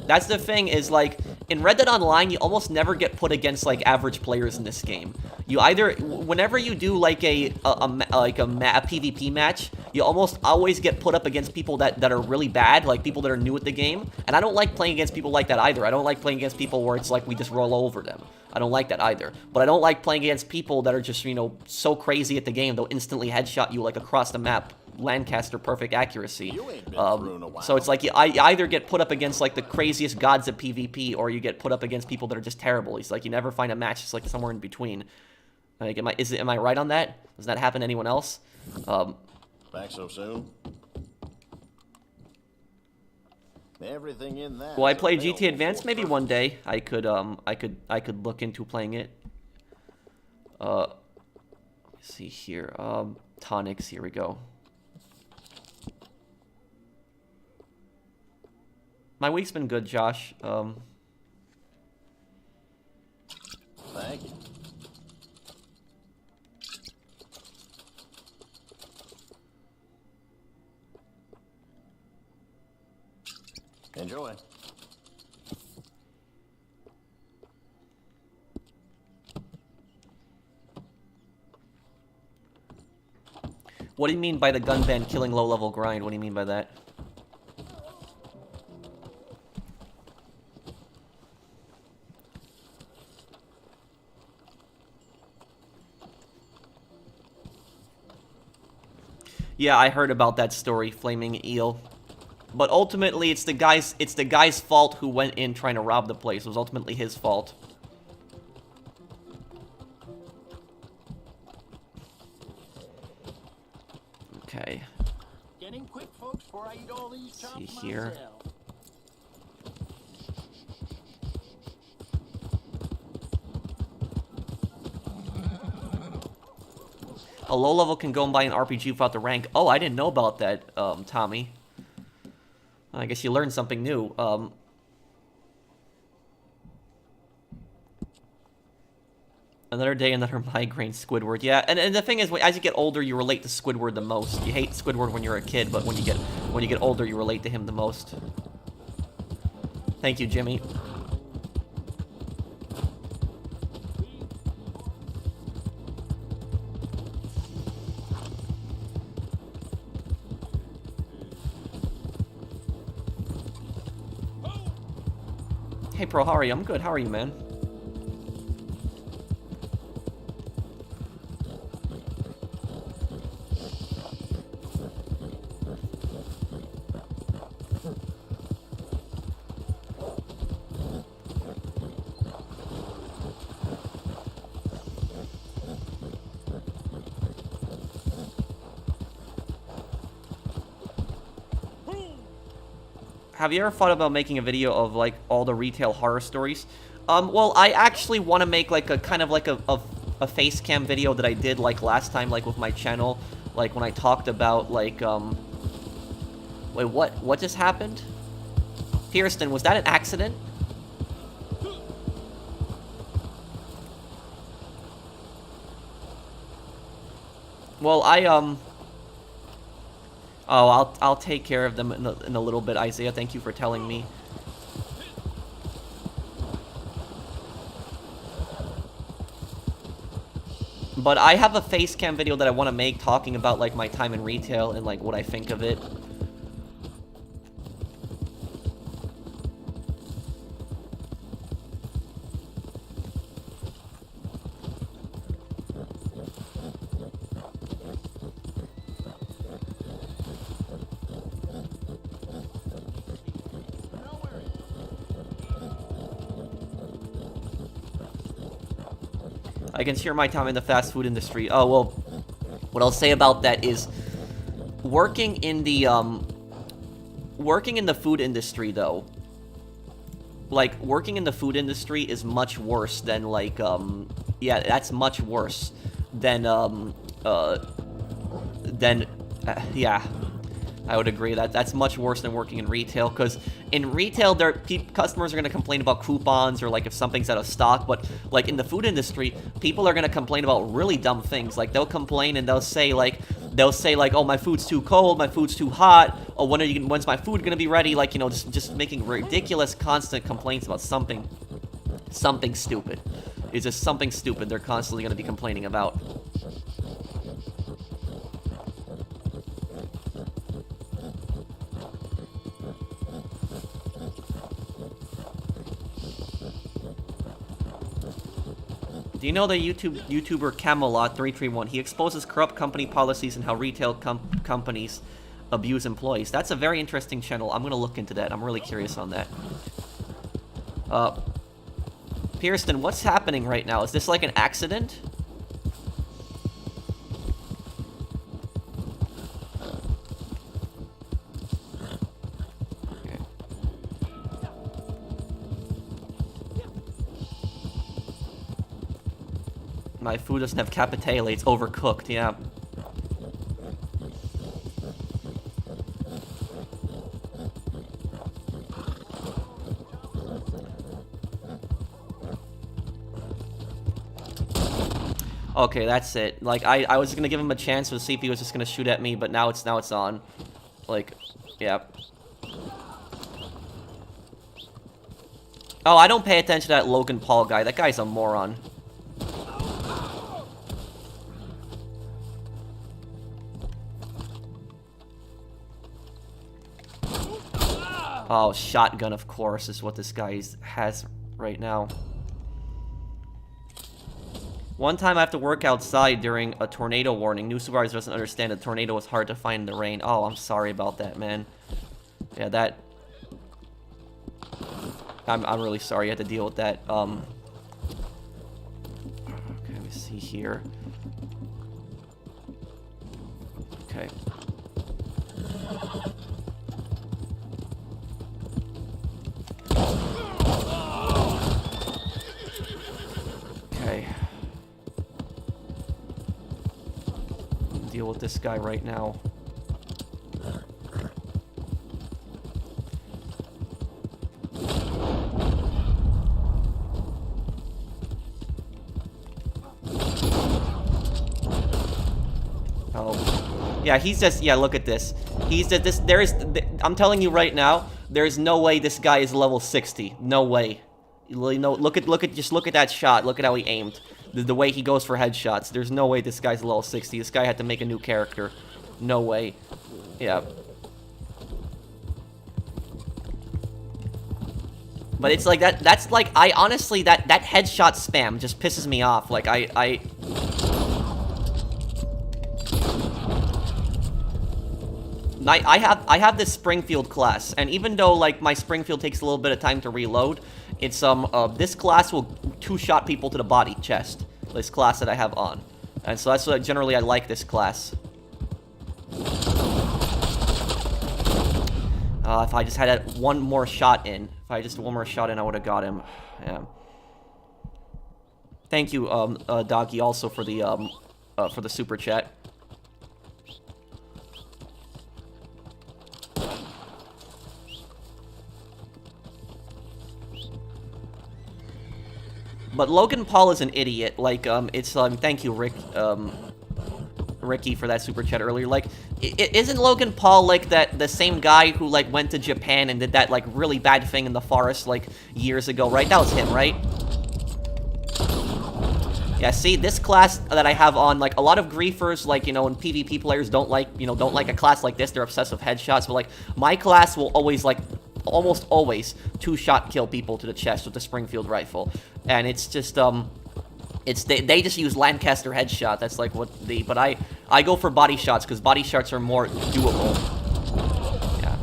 [SPEAKER 1] That's the thing, is, like, in Red Dead Online, you almost never get put against, like, average players in this game. You either, whenever you do, like, a PvP match, you almost always get put up against people that are really bad, like, people that are new at the game. And I don't like playing against people like that either. I don't like playing against people where it's like we just roll over them. I don't like that either. But I don't like playing against people that are just, you know, so crazy at the game, they'll instantly headshot you, like, across the map. Lancaster perfect accuracy. So it's like I either get put up against, like, the craziest gods of PvP, or you get put up against people that are just terrible. It's like you never find a match. It's like somewhere in between. Like, am I right on that? Does that happen to anyone else?
[SPEAKER 5] Back so soon? Everything in that.
[SPEAKER 1] Will I play GTA Advance? Maybe one day. I could look into playing it. Let's see here. Tonics. Here we go. My week's been good, Josh.
[SPEAKER 5] Thank you. Enjoy.
[SPEAKER 1] What do you mean by the gun ban killing low-level grind? What do you mean by that? Yeah, I heard about that story, Flaming Eel. But ultimately, it's the guy's fault who went in trying to rob the place. It was ultimately his fault. Okay.
[SPEAKER 3] Getting quick, folks, before I eat all these
[SPEAKER 1] See here. A low level can go and buy an RPG without the rank. Oh, I didn't know about that, Tommy. I guess you learned something new. Another day, another migraine, Squidward. Yeah, and the thing is, as you get older, you relate to Squidward the most. You hate Squidward when you're a kid, but when you get older, you relate to him the most. Thank you, Jimmy. Hey, Pro, how are you? I'm good. How are you, man? Have you ever thought about making a video of, like, all the retail horror stories? Well, I actually want to make like a kind of like a face cam video that I did like last time, like with my channel, like when I talked about like wait, what just happened? Pierston, was that an accident? Well, oh, I'll take care of them in a little bit, Isaiah. Thank you for telling me. But I have a face cam video that I want to make talking about like my time in retail and like what I think of it. I can share my time in the fast food industry. Oh, well, what I'll say about that is working in the food industry, though. Like, working in the food industry is much worse than, like, yeah, that's much worse than, yeah. I would agree that that's much worse than working in retail, because in retail, customers are going to complain about coupons or, like, if something's out of stock, but, like, in the food industry, people are going to complain about really dumb things. Like, they'll complain and they'll say, like, oh, my food's too cold, my food's too hot, or when's my food going to be ready? Like, you know, just making ridiculous, constant complaints about something stupid. It's just something stupid they're constantly going to be complaining about. Do you know the YouTuber Camelot331? He exposes corrupt company policies and how retail companies abuse employees. That's a very interesting channel. I'm gonna look into that. I'm really curious on that. Pierston, what's happening right now? Is this like an accident? My food doesn't have capitale, it's overcooked, yeah. Okay, that's it. Like, I was gonna give him a chance to see if he was just gonna shoot at me, but now it's on. Like, yeah. Oh, I don't pay attention to that Logan Paul guy. That guy's a moron. Oh, shotgun, of course, is what this guy has right now. One time I have to work outside during a tornado warning. New supervisor doesn't understand a tornado was hard to find in the rain. Oh, I'm sorry about that, man. Yeah, that... I'm really sorry you had to deal with that. Okay, let me see here. Okay. Okay. Deal with this guy right now. Oh. Yeah, he's just, yeah, look at this. He's just, I'm telling you right now, there's no way this guy is level 60. No way. You know, just look at that shot. Look at how he aimed. The way he goes for headshots. There's no way this guy's level 60. This guy had to make a new character. No way. Yeah. But it's like that's like, I honestly, that headshot spam just pisses me off. Like, I have this Springfield class, and even though, like, my Springfield takes a little bit of time to reload, it's, this class will two-shot people to the body, chest. This class that I have on. And so that's what, generally, I like this class. If I just had one more shot in. If I just had one more shot in, I would have got him. Yeah. Thank you, Doggy, also for the super chat. But Logan Paul is an idiot. Like, thank you, Ricky, for that super chat earlier. Like, isn't Logan Paul, like, the same guy who, like, went to Japan and did that, like, really bad thing in the forest, like, years ago, right? That was him, right? Yeah, see, this class that I have on, like, a lot of griefers, like, you know, and PvP players don't like a class like this. They're obsessed with headshots, but, like, my class will always, like, almost always two-shot kill people to the chest with the Springfield rifle. And it's just, they just use Lancaster headshot. That's, like, but I go for body shots, because body shots are more doable. Yeah.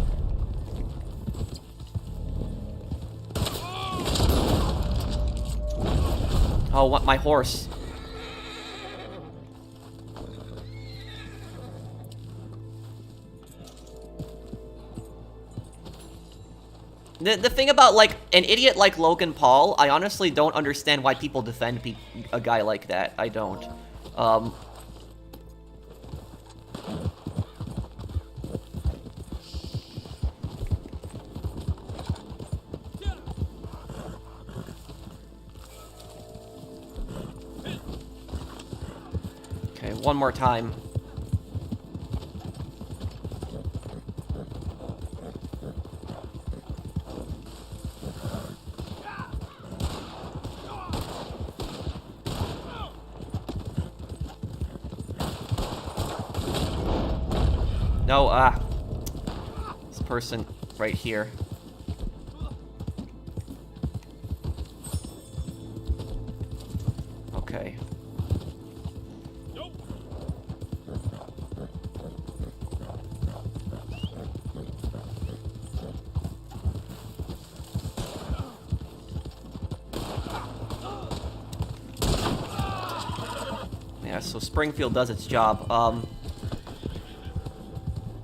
[SPEAKER 1] Oh, what, my horse. The thing about, like, an idiot like Logan Paul, I honestly don't understand why people defend a guy like that. I don't. Okay, one more time. No, this person right here. Okay. Yeah, so Springfield does its job.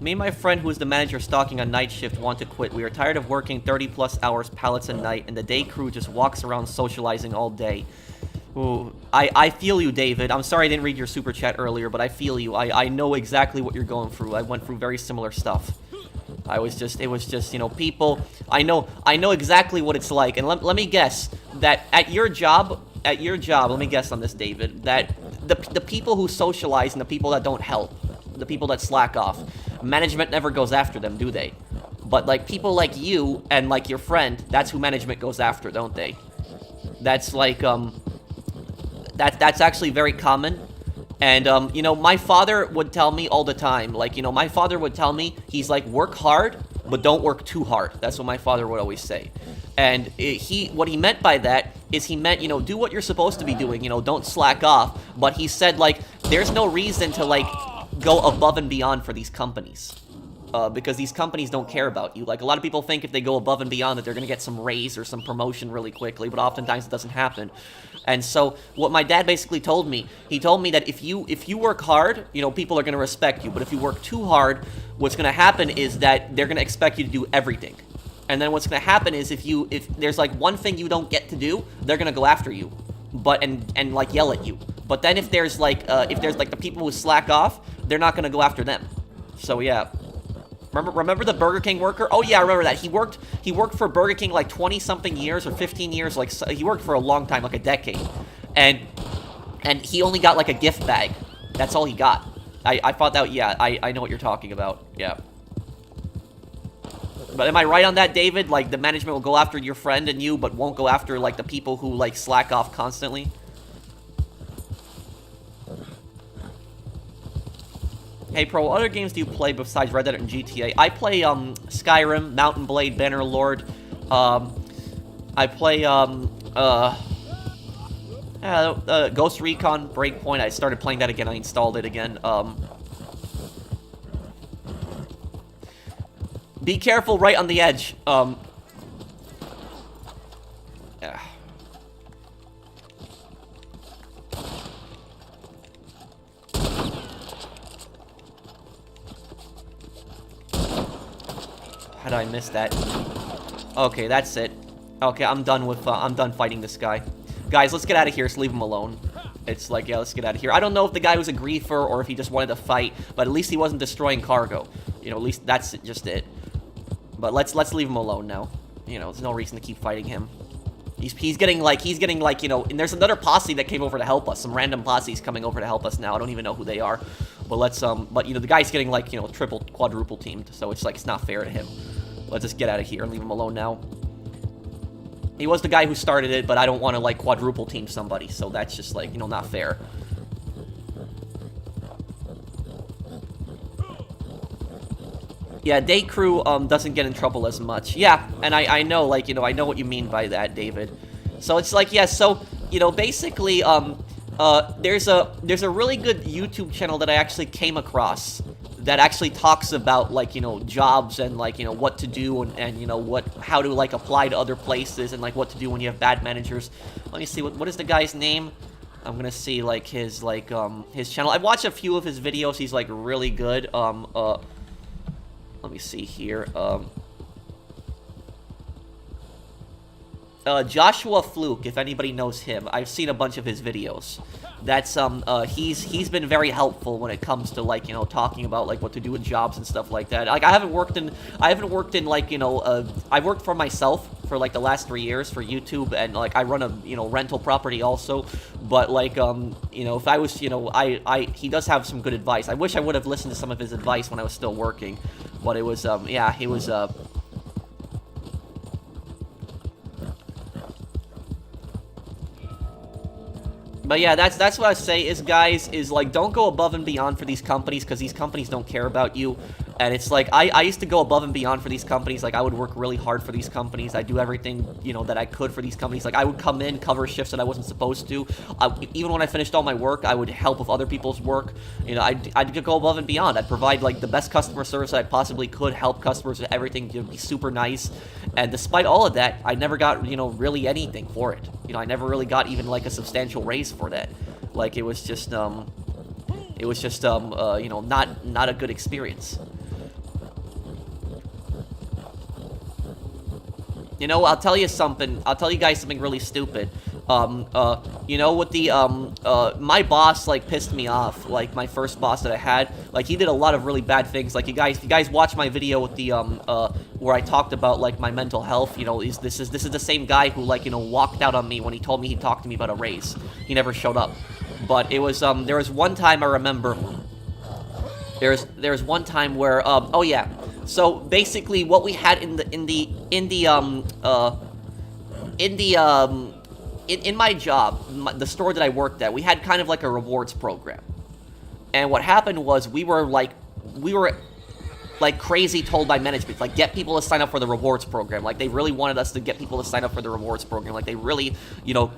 [SPEAKER 1] Me and my friend, who is the manager stalking on night shift, want to quit. We are tired of working 30-plus hours, pallets a night, and the day crew just walks around socializing all day. Ooh, I feel you, David. I'm sorry I didn't read your super chat earlier, but I feel you. I know exactly what you're going through. I went through very similar stuff. It was just, you know, people... I know exactly what it's like. And let me guess that at your job, let me guess on this, David, that the people who socialize and the people that don't help, the people that slack off, management never goes after them, do they? But, like, people like you and, like, your friend, that's who management goes after, don't they? That's, like, that's actually very common. And, you know, my father would tell me all the time, like, you know, my father would tell me, he's like, work hard, but don't work too hard. That's what my father would always say. And what he meant by that is he meant, you know, do what you're supposed to be doing, you know, don't slack off. But he said, like, there's no reason to, like, go above and beyond for these companies. Because these companies don't care about you. Like, a lot of people think if they go above and beyond that they're going to get some raise or some promotion really quickly, but oftentimes it doesn't happen. And so, what my dad basically told me, he told me that if you work hard, you know, people are going to respect you. But if you work too hard, what's going to happen is that they're going to expect you to do everything. And then what's going to happen is if there's, like, one thing you don't get to do, they're going to go after you. But, and like, yell at you. But then if there's, like, the people who slack off, they're not going to go after them. So, yeah. Remember the Burger King worker? Oh, yeah, I remember that. He worked for Burger King, like, 20-something years or 15 years. Like, he worked for a long time, like a decade. And he only got, like, a gift bag. That's all he got. I thought that, yeah, I know what you're talking about. Yeah. But am I right on that, David? Like, the management will go after your friend and you, but won't go after, like, the people who, like, slack off constantly? Hey, Pro, what other games do you play besides Red Dead and GTA? I play, Skyrim, Mountain Blade, Bannerlord. I play, Ghost Recon, Breakpoint. I started playing that again. I installed it again. Be careful right on the edge. Yeah. How did I miss that? Okay, that's it. Okay, I'm done fighting this guy. Guys, let's get out of here. Let's leave him alone. It's like, yeah, let's get out of here. I don't know if the guy was a griefer or if he just wanted to fight, but at least he wasn't destroying cargo. You know, at least that's just it. But let's leave him alone now. You know, there's no reason to keep fighting him. He's getting like, you know, and there's another posse that came over to help us. Some random posse's coming over to help us now. I don't even know who they are. But but, you know, the guy's getting like, you know, triple, quadruple teamed. So it's like, it's not fair to him. Let's just get out of here and leave him alone now. He was the guy who started it, but I don't want to, like, quadruple team somebody. So that's just, like, you know, not fair. Yeah, day crew doesn't get in trouble as much. Yeah, and I know, like, you know, I know what you mean by that, David. So it's like, yeah, so, you know, basically, there's a really good YouTube channel that I actually came across that actually talks about, like, you know, jobs and, like, you know, what to do and you know, how to, like, apply to other places and, like, what to do when you have bad managers. Let me see, what is the guy's name? I'm gonna see, like, his channel. I've watched a few of his videos. He's, like, really good. Let me see here. Joshua Fluke, if anybody knows him. I've seen a bunch of his videos. That's, he's been very helpful when it comes to, like, you know, talking about, like, what to do with jobs and stuff like that. Like, I haven't worked in, like, you know, I've worked for myself for, like, the last 3 years for YouTube, and, like, I run a, you know, rental property also, but, like, you know, if I was, you know, he does have some good advice. I wish I would have listened to some of his advice when I was still working, but it was, yeah, he was, But yeah, that's what I say is, guys, is like, don't go above and beyond for these companies, because these companies don't care about you. And it's like, I used to go above and beyond for these companies. Like, I would work really hard for these companies. I'd do everything, you know, that I could for these companies. Like, I would come in, cover shifts that I wasn't supposed to. Even when I finished all my work, I would help with other people's work. You know, I'd go above and beyond. I'd provide, like, the best customer service that I possibly could, help customers with everything, you know, be super nice. And despite all of that, I never got, you know, really anything for it. You know, I never really got even, like, a substantial raise for that. Like, it was just, you know, not a good experience. You know, I'll tell you something. I'll tell you guys something really stupid. You know, with the, my boss, like, pissed me off. Like, my first boss that I had, like, he did a lot of really bad things. Like, you guys watch my video with the, where I talked about, like, my mental health. You know, this is the same guy who, like, you know, walked out on me when he told me he'd talk to me about a raise. He never showed up. But it was, there was one time I remember. There's one time where, oh yeah. So basically, what we had in my job, the store that I worked at, we had kind of like a rewards program. And what happened was we were like crazy told by management, like, get people to sign up for the rewards program. Like, they really wanted us to get people to sign up for the rewards program. Like, they really, you know,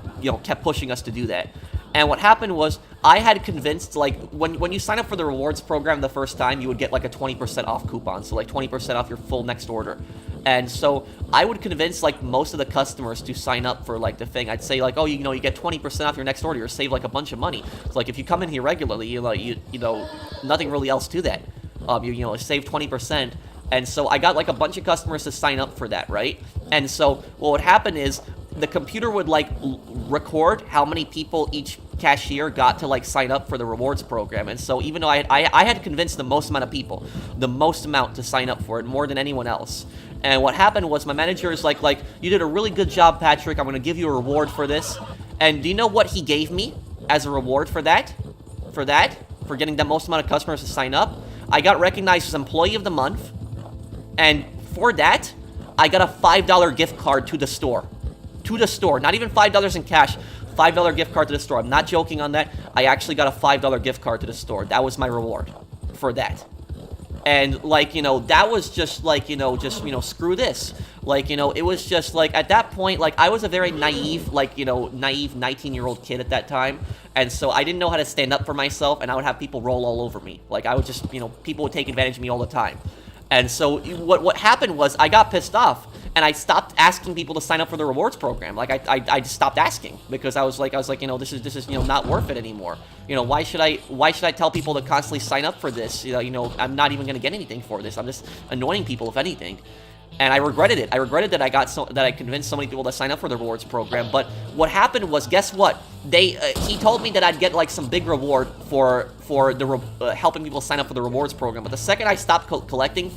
[SPEAKER 1] kept pushing us to do that. And what happened was, I had convinced, like, when you sign up for the rewards program the first time, you would get, like, a 20% off coupon. So, like, 20% off your full next order. And so, I would convince, like, most of the customers to sign up for, like, the thing. I'd say, like, oh, you know, you get 20% off your next order. You'll save, like, a bunch of money. So, like, if you come in here regularly, you know, nothing really else to that. You know, save 20%. And so, I got, like, a bunch of customers to sign up for that, right? And so, what would happen is, the computer would, like, record how many people each cashier got to, like, sign up for the rewards program. And so even though I had convinced the most amount of people, the most amount to sign up for it, more than anyone else. And what happened was my manager is like, you did a really good job, Patrick. I'm going to give you a reward for this. And do you know what he gave me as a reward for that? For getting the most amount of customers to sign up? I got recognized as Employee of the Month. And for that, I got a $5 gift card to the store. To the store. Not even $5 in cash. $5 gift card to the store. I'm not joking on that. I actually got a $5 gift card to the store. That was my reward for that. And, like, you know, that was just, like, you know, screw this. Like, you know, it was just, like, at that point, like, I was a very naive, like, you know, naive 19-year-old kid at that time. And so I didn't know how to stand up for myself, and I would have people roll all over me. Like, I would just, you know, people would take advantage of me all the time. And so what happened was I got pissed off, and I stopped asking people to sign up for the rewards program. Like, I just stopped asking, because I was like, you know, this is you know, not worth it anymore. You know, why should I tell people to constantly sign up for this? You know, I'm not even going to get anything for this. I'm just annoying people, if anything. And I regretted it. I regretted that I convinced so many people to sign up for the rewards program. But what happened was, guess what? He told me that I'd get like some big reward for helping people sign up for the rewards program. But the second I stopped collecting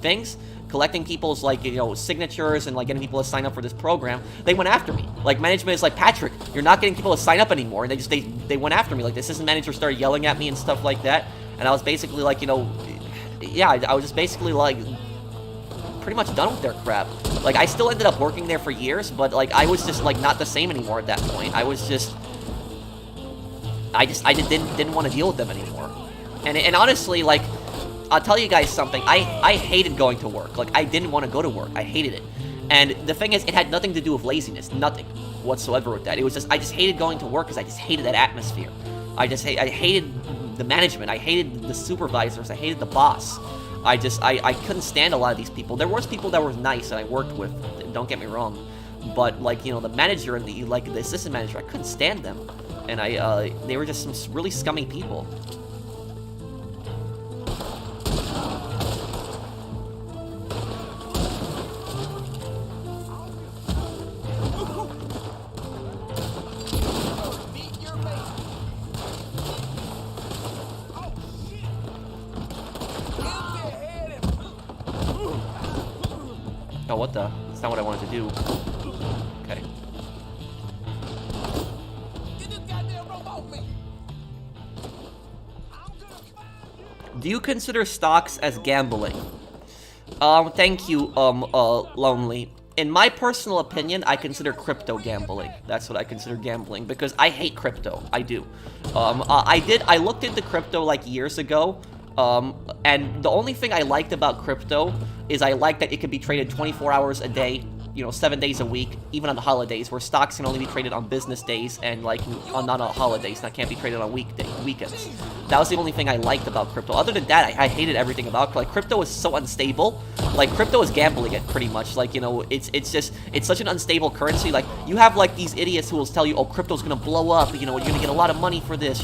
[SPEAKER 1] things, collecting people's like signatures and like getting people to sign up for this program, they went after me. Like management is like, Patrick, you're not getting people to sign up anymore, and they went after me. Like the assistant manager started yelling at me and stuff like that, and I was basically like, yeah, I was just basically like pretty much done with their crap. Like I still ended up working there for years, but like I was just like not the same anymore at that point. I just didn't want to deal with them anymore. And honestly, like I'll tell you guys something. I hated going to work. Like I didn't want to go to work. I hated it. And the thing is, it had nothing to do with laziness, nothing whatsoever with that. It was just I just hated going to work because I just hated that atmosphere. I hated the management. I hated the supervisors. I hated the boss. I couldn't stand a lot of these people. There was people that were nice and I worked with, don't get me wrong, but like, the manager and the assistant manager, I couldn't stand them. And they were just some really scummy people. Oh, what the? That's not what I wanted to do. Okay. Do you consider stocks as gambling? Thank you, Lonely. In my personal opinion, I consider crypto gambling. That's what I consider gambling, because I hate crypto. I do. I looked into crypto like years ago, and the only thing I liked about crypto is I liked that it could be traded 24 hours a day, 7 days a week, even on the holidays, where stocks can only be traded on business days and like not on holidays, that can't be traded on weekends. That was the only thing I liked about crypto. Other than that, I hated everything about it. Like crypto is so unstable. Like crypto is gambling it pretty much. Like it's such an unstable currency. Like you have like these idiots who will tell you, oh, crypto's gonna blow up. You're gonna get a lot of money for this.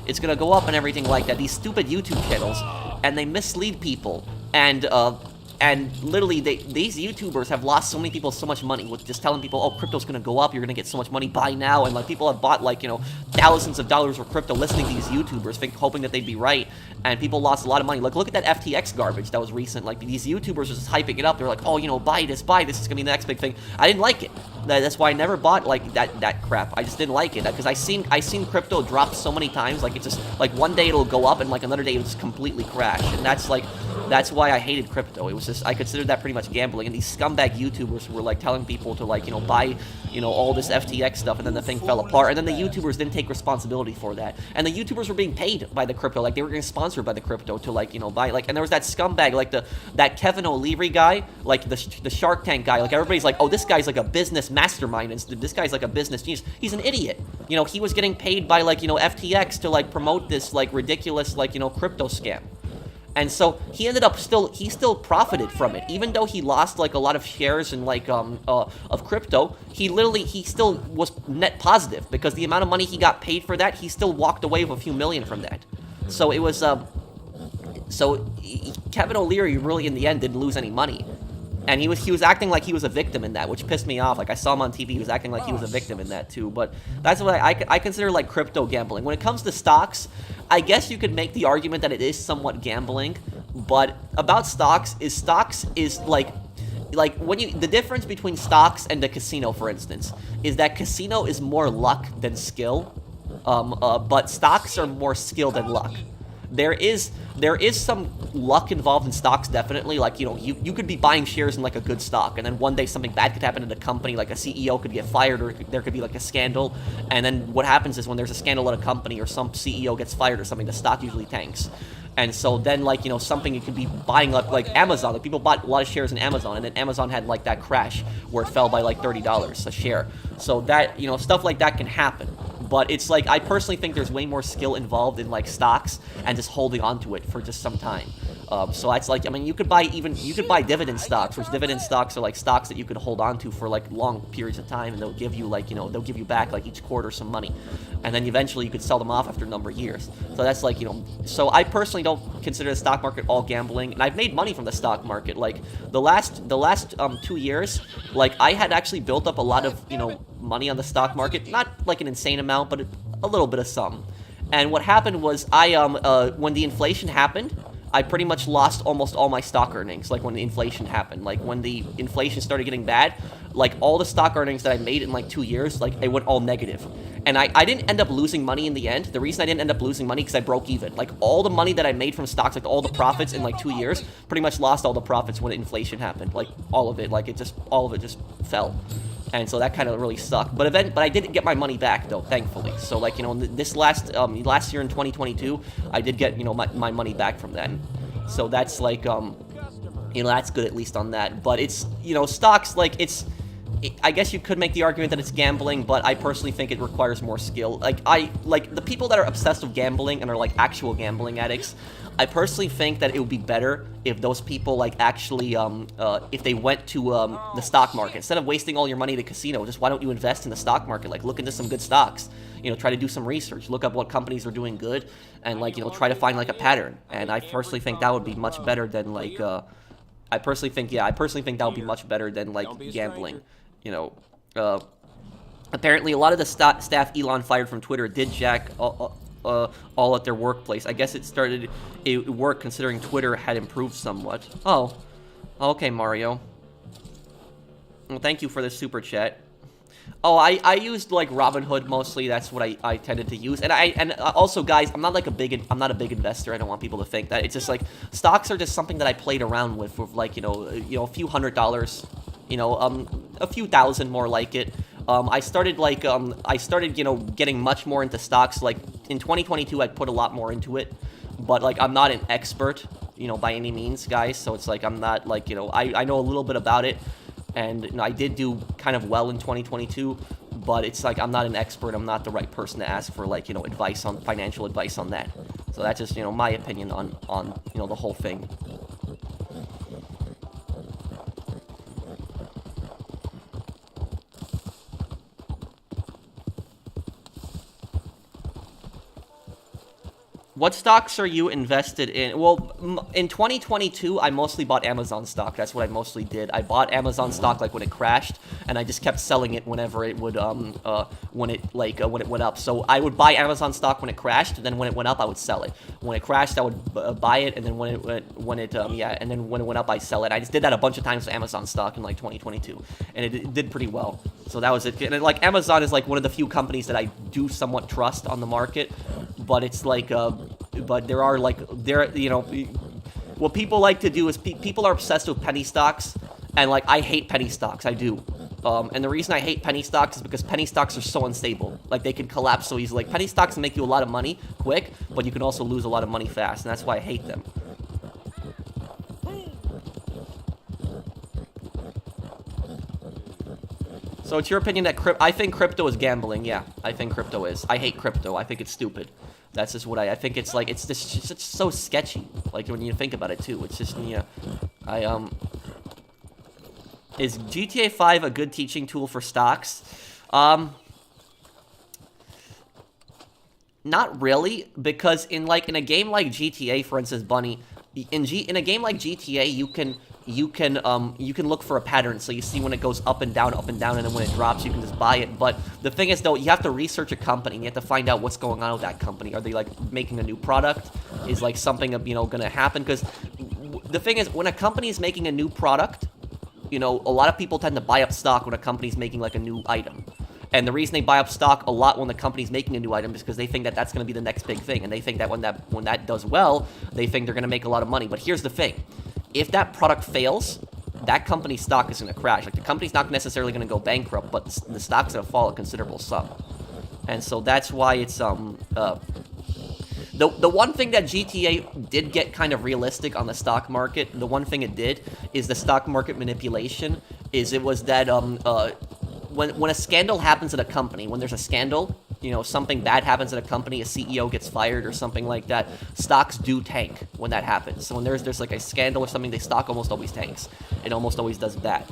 [SPEAKER 1] It's gonna go up and everything like that. These stupid YouTube channels, and they mislead people. And literally, these YouTubers have lost so many people so much money with just telling people, oh, crypto's gonna go up, you're gonna get so much money, buy now. And like people have bought like, thousands of dollars of crypto listening to these YouTubers, hoping that they'd be right. And people lost a lot of money. Like, look at that FTX garbage that was recent. Like, these YouTubers were just hyping it up. They're like, oh, buy this, it's gonna be the next big thing. I didn't like it. That's why I never bought, like, that crap. I just didn't like it. Because I seen crypto drop so many times. Like, it's just, like, one day it'll go up, and, like, another day it'll just completely crash. And that's why I hated crypto. It was just, I considered that pretty much gambling. And these scumbag YouTubers were, like, telling people to, like, buy, all this FTX stuff, and then the thing fell apart. And then the YouTubers didn't take responsibility for that. And the YouTubers were being paid by the crypto. Like, they were getting sponsored by the crypto to, like, buy, like, and there was that scumbag, like, that Kevin O'Leary guy, like, the Shark Tank guy. Like, everybody's like, oh, this guy's, like, a business mastermind, and this guy's, like, a business genius. He's an idiot. He was getting paid by, like, FTX to, like, promote this, like, ridiculous, like, crypto scam. And so he ended up he still profited from it, even though he lost like a lot of shares in like of crypto. He still was net positive, because the amount of money he got paid for that, he still walked away with a few million from that. So it was Kevin O'Leary really in the end didn't lose any money. And he was acting like he was a victim in that, which pissed me off. Like, I saw him on TV, he was acting like he was a victim in that too. But that's what I consider, like, crypto gambling. When it comes to stocks, I guess you could make the argument that it is somewhat gambling. But about stocks is like when the difference between stocks and the casino, for instance, is that casino is more luck than skill, but stocks are more skill than luck. There is some luck involved in stocks, definitely. Like, you could be buying shares in, like, a good stock, and then one day something bad could happen to the company, like a CEO could get fired, or there could be, like, a scandal. And then what happens is when there's a scandal at a company or some CEO gets fired or something, the stock usually tanks. And so then, like, something you could be buying up, like Amazon. Like, people bought a lot of shares in Amazon, and then Amazon had, like, that crash where it fell by, like, $30 a share. So that, stuff like that can happen. But it's like, I personally think there's way more skill involved in, like, stocks and just holding on to it for just some time. So that's like, I mean, you could buy dividend stocks, which dividend stocks are like stocks that you could hold on to for like long periods of time, and they'll give you like, they'll give you back like each quarter some money, and then eventually you could sell them off after a number of years. So that's like, so I personally don't consider the stock market all gambling, and I've made money from the stock market. Like the last 2 years, like I had actually built up a lot of money on the stock market, not like an insane amount, but a little bit of some. And what happened was when the inflation happened, I pretty much lost almost all my stock earnings, like when the inflation happened. Like when the inflation started getting bad, like all the stock earnings that I made in like 2 years, like it went all negative. And I didn't end up losing money in the end. The reason I didn't end up losing money because I broke even. Like all the money that I made from stocks, like all the profits in like 2 years, pretty much lost all the profits when inflation happened. Like all of it, all of it just fell. And so that kind of really sucked. But I did get my money back though, thankfully. So like this last year in 2022, I did get my money back from that. So that's like that's good at least on that. But it's stocks, like I guess you could make the argument that it's gambling, but I personally think it requires more skill. Like the people that are obsessed with gambling and are like actual gambling addicts, I personally think that it would be better if those people like actually if they went to the stock market instead of wasting all your money at a casino. Just why don't you invest in the stock market? Like look into some good stocks. Try to do some research, look up what companies are doing good, and like try to find like a pattern. And I personally think that would be much better than like I personally think that would be much better than like gambling. Apparently a lot of the staff Elon fired from Twitter did jack all at their workplace. I guess it worked considering Twitter had improved somewhat. Oh, okay, Mario. Well, thank you for the super chat. Oh, I used like Robinhood mostly. That's what I tended to use. And also, guys, I'm not a big investor. I don't want people to think that. It's just like stocks are just something that I played around with like a few $100, a few thousand more like it. I started getting much more into stocks. Like in 2022, I put a lot more into it, but like I'm not an expert, by any means, guys. So it's like I'm not like I know a little bit about it, and I did do kind of well in 2022, but it's like I'm not an expert. I'm not the right person to ask for like financial advice on that. So that's just my opinion on the whole thing. What stocks are you invested in? Well, in 2022, I mostly bought Amazon stock. That's what I mostly did. I bought Amazon stock like when it crashed, and I just kept selling it whenever it would when it went up. So I would buy Amazon stock when it crashed, and then when it went up, I would sell it. When it crashed, I would buy it, and then when it went up, I sell it. I just did that a bunch of times with Amazon stock in like 2022, and it did pretty well. So that was it. And like Amazon is like one of the few companies that I do somewhat trust on the market, but it's like but there are like what people like to do is people are obsessed with penny stocks, and like I hate penny stocks. I do. And the reason I hate penny stocks is because penny stocks are so unstable. Like they can collapse so easily. Like penny stocks make you a lot of money quick, but you can also lose a lot of money fast, and that's why I hate them. So it's your opinion that I think crypto is gambling. Yeah, I think crypto is. I hate crypto. I think it's stupid. That's just what I think. It's like it's just so sketchy. Like when you think about it too, it's just Is GTA 5 a good teaching tool for stocks? Not really, because in a game like GTA, for instance, Bunny, in a game like GTA, you can look for a pattern, so you see when it goes up and down, and then when it drops, you can just buy it. But the thing is, though, you have to research a company, and you have to find out what's going on with that company. Are they like making a new product? Is like something gonna happen? Because the thing is, when a company is making a new product, a lot of people tend to buy up stock when a company's making like a new item. And the reason they buy up stock a lot when the company's making a new item is because they think that that's going to be the next big thing, and they think that when that does well, they think they're going to make a lot of money. But here's the thing: if that product fails, that company's stock is going to crash. Like the company's not necessarily going to go bankrupt, but the stock's going to fall a considerable sum. And so that's why it's the one thing that GTA did get kind of realistic on the stock market. The one thing it did is the stock market manipulation. It was that when a scandal happens at a company, when there's a scandal, you know, something bad happens at a company, a CEO gets fired or something like that, stocks do tank when that happens. So when there's like a scandal or something, the stock almost always tanks. It almost always does that.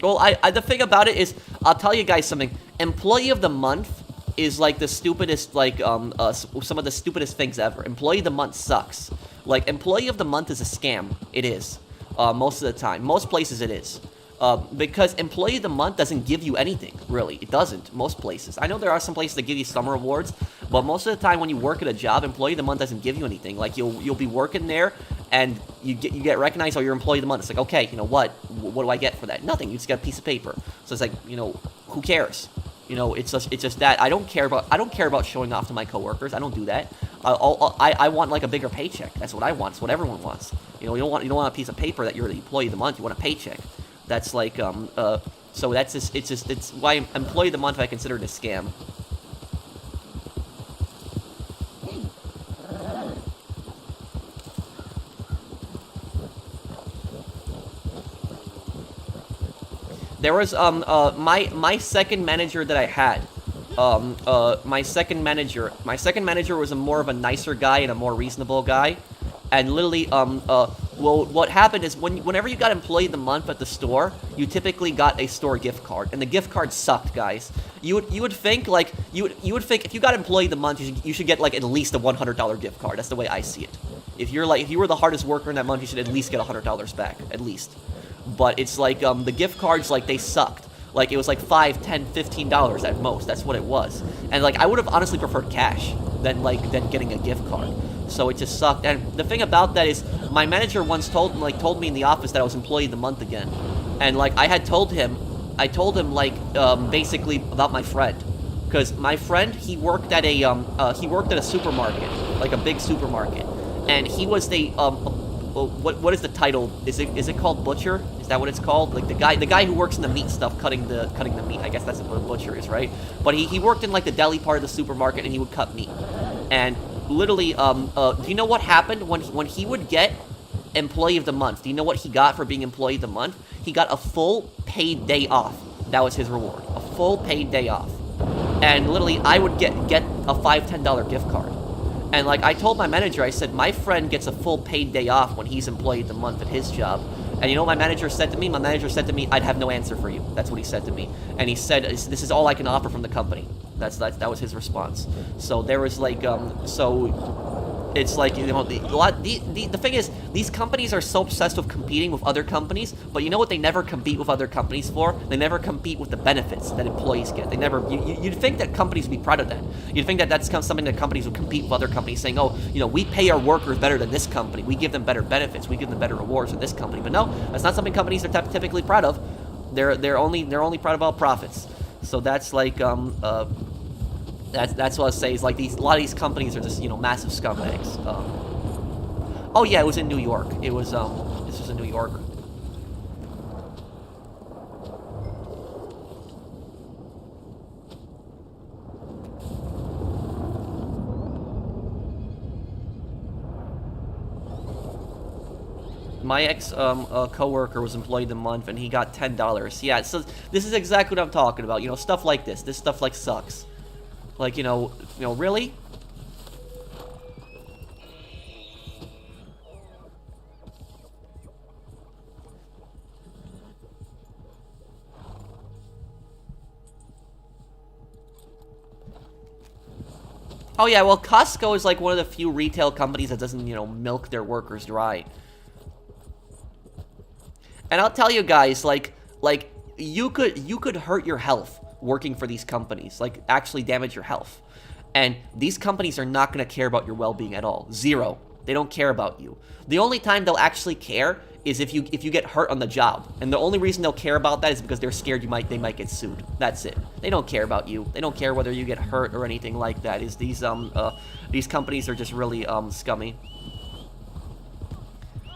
[SPEAKER 1] Well, the thing about it is, I'll tell you guys something. Employee of the month is like the stupidest, like, some of the stupidest things ever. Employee of the month sucks. Like, employee of the month is a scam. It is. Most of the time. Most places it is. Because employee of the month doesn't give you anything, really. It doesn't. Most places. I know there are some places that give you some rewards, but most of the time when you work at a job, employee of the month doesn't give you anything. Like, you'll be working there, and you get recognized, oh, you're employee of the month. It's like, okay, you know what? What do I get for that? Nothing. You just get a piece of paper. So it's like, you know, who cares? You know, it's just that I don't care about showing off to my coworkers. I don't do that. I want like a bigger paycheck. That's what I want. It's what everyone wants. You know, you don't want a piece of paper that you're the employee of the month. You want a paycheck. That's like so that's just it's why employee of the month I consider it a scam. There was my second manager that I had. My second manager was more of a nicer guy and a more reasonable guy. And literally, well, what happened is whenever you got employee of the month at the store, you typically got a store gift card, and the gift card sucked, guys. You would think like you would think if you got employee of the month, you should get like at least a $100 gift card. That's the way I see it. If you were the hardest worker in that month, you should at least get $100 back, at least. But it's like the gift cards, like, they sucked. Like, it was like $5, $10, $15 at most. That's what it was. And like, I would have honestly preferred cash than getting a gift card. So it just sucked. And the thing about that is, my manager once told me in the office that I was employee of the month again. And like, I told him like basically about my friend, because my friend, he worked at a supermarket, like a big supermarket, and he was the what is the title? Is it called butcher? Is that what it's called? Like the guy who works in the meat stuff, cutting the meat. I guess that's what a butcher is, right? But he worked in like the deli part of the supermarket, and he would cut meat. And literally, do you know what happened when he would get employee of the month? Do you know what he got for being employee of the month? He got a full paid day off. That was his reward, a full paid day off. And literally, I would get a $5, $10 gift card. And like, I told my manager, I said, my friend gets a full paid day off when he's employee of the month at his job. And you know what my manager said to me? My manager said to me, I'd have no answer for you. That's what he said to me. And he said, this is all I can offer from the company. That was his response. So there was like, so it's like, you know, the thing is, these companies are so obsessed with competing with other companies, but you know what they never compete with other companies for? They never compete with the benefits that employees get. They never, you'd think that companies would be proud of that. You'd think that that's something that companies would compete with other companies, saying, oh, you know, we pay our workers better than this company. We give them better benefits. We give them better rewards than this company. But no, that's not something companies are typically proud of. They're only proud about profits. So that's like, that's what I say is like a lot of these companies are just, you know, massive scumbags. Oh yeah, it was in New York. It was this was in New York. My ex coworker was employee of the month, and he got $10. Yeah, so this is exactly what I'm talking about. You know, stuff like this. This stuff like sucks. Like, you know, really? Oh yeah, well, Costco is like one of the few retail companies that doesn't, you know, milk their workers dry. And I'll tell you guys, like you could hurt your health working for these companies, like actually damage your health. And these companies are not going to care about your well-being at all. Zero. They don't care about you. The only time they'll actually care is if you get hurt on the job. And the only reason they'll care about that is because they're scared they might get sued. That's it. They don't care about you. They don't care whether you get hurt or anything like that. These companies are just really scummy.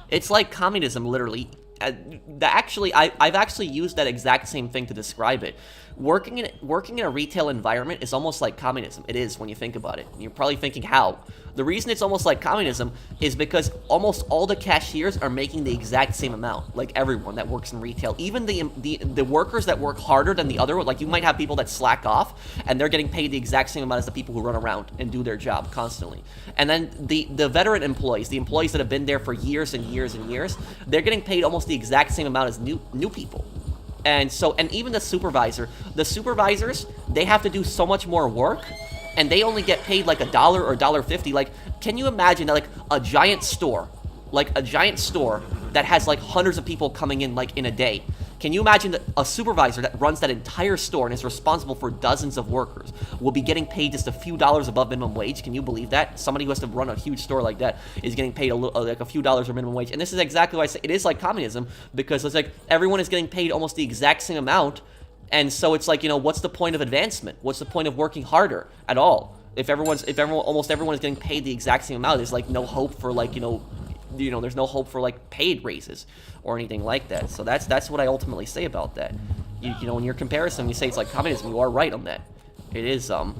[SPEAKER 1] It's like communism, literally. I've actually used that exact same thing to describe it. Working in a retail environment is almost like communism. It is when you think about it. You're probably thinking how. The reason it's almost like communism is because almost all the cashiers are making the exact same amount. Like everyone that works in retail, even the workers that work harder than the other. Like you might have people that slack off, and they're getting paid the exact same amount as the people who run around and do their job constantly. And then the veteran employees, the employees that have been there for years and years and years, they're getting paid almost the exact same amount as new people. And even the supervisors, they have to do so much more work, and they only get paid like $1 or $1.50. Like, can you imagine that, like, a giant store that has like hundreds of people coming in like in a day? Can you imagine that a supervisor that runs that entire store and is responsible for dozens of workers will be getting paid just a few dollars above minimum wage? Can you believe that? Somebody who has to run a huge store like that is getting paid like a few dollars or minimum wage. And this is exactly why I say it is like communism, because it's like everyone is getting paid almost the exact same amount. And so it's like, what's the point of advancement? What's the point of working harder at all? If almost everyone is getting paid the exact same amount, there's like no hope for like, there's no hope for like paid raises or anything like that. So that's what I ultimately say about that. In your comparison, you say it's like communism, you are right on that. It is not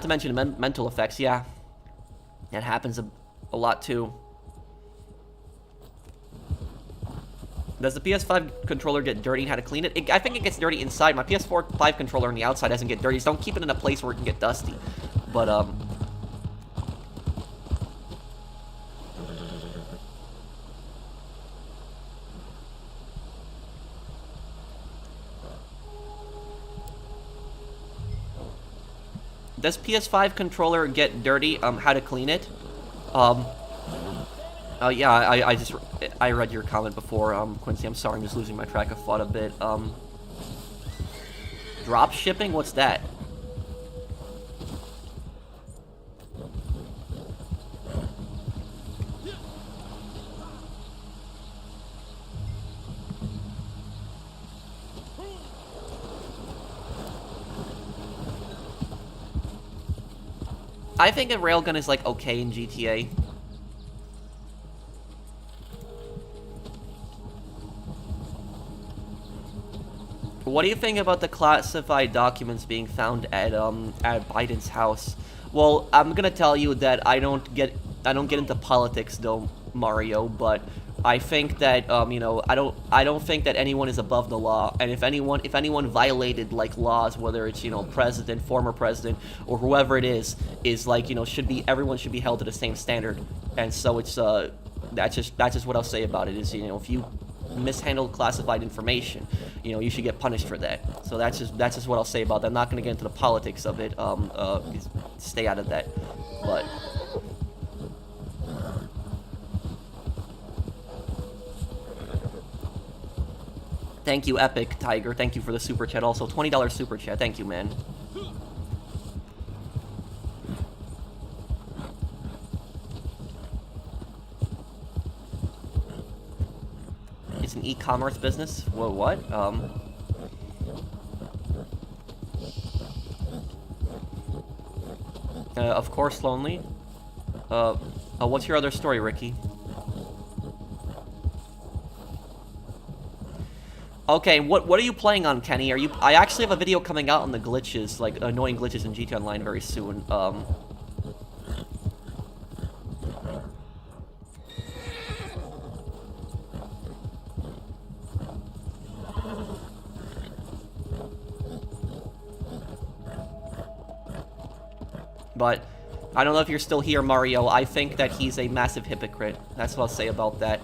[SPEAKER 1] to mention mental effects. Yeah, that happens a lot too. Does the PS5 controller get dirty and how to clean it? I think it gets dirty inside. My PS4 5 controller on the outside doesn't get dirty. Just don't keep it in a place where it can get dusty. But, does PS5 controller get dirty? How to clean it? Yeah, I read your comment before, Quincy. I'm sorry, I'm just losing my track of thought a bit. Drop shipping? What's that? I think a railgun is like okay in GTA. What do you think about the classified documents being found at Biden's house? Well, I'm gonna tell you that I don't get into politics though, Mario, but I think that I don't think that anyone is above the law, and if anyone violated like laws, whether it's president, former president, or whoever it is like everyone should be held to the same standard, and so it's that's just what I'll say about it is if you mishandled classified information, you should get punished for that. So that's just what I'll say about that. I'm not going to get into the politics of it. Stay out of that. But thank you, Epic Tiger. Thank you for the super chat. Also, $20 super chat. Thank you, man. It's an e-commerce business? Whoa, what? Of course, lonely. What's your other story, Ricky? Okay, what are you playing on, Kenny? I actually have a video coming out on the glitches, like annoying glitches in GTA Online very soon. But I don't know if you're still here, Mario. I think that he's a massive hypocrite. That's what I'll say about that.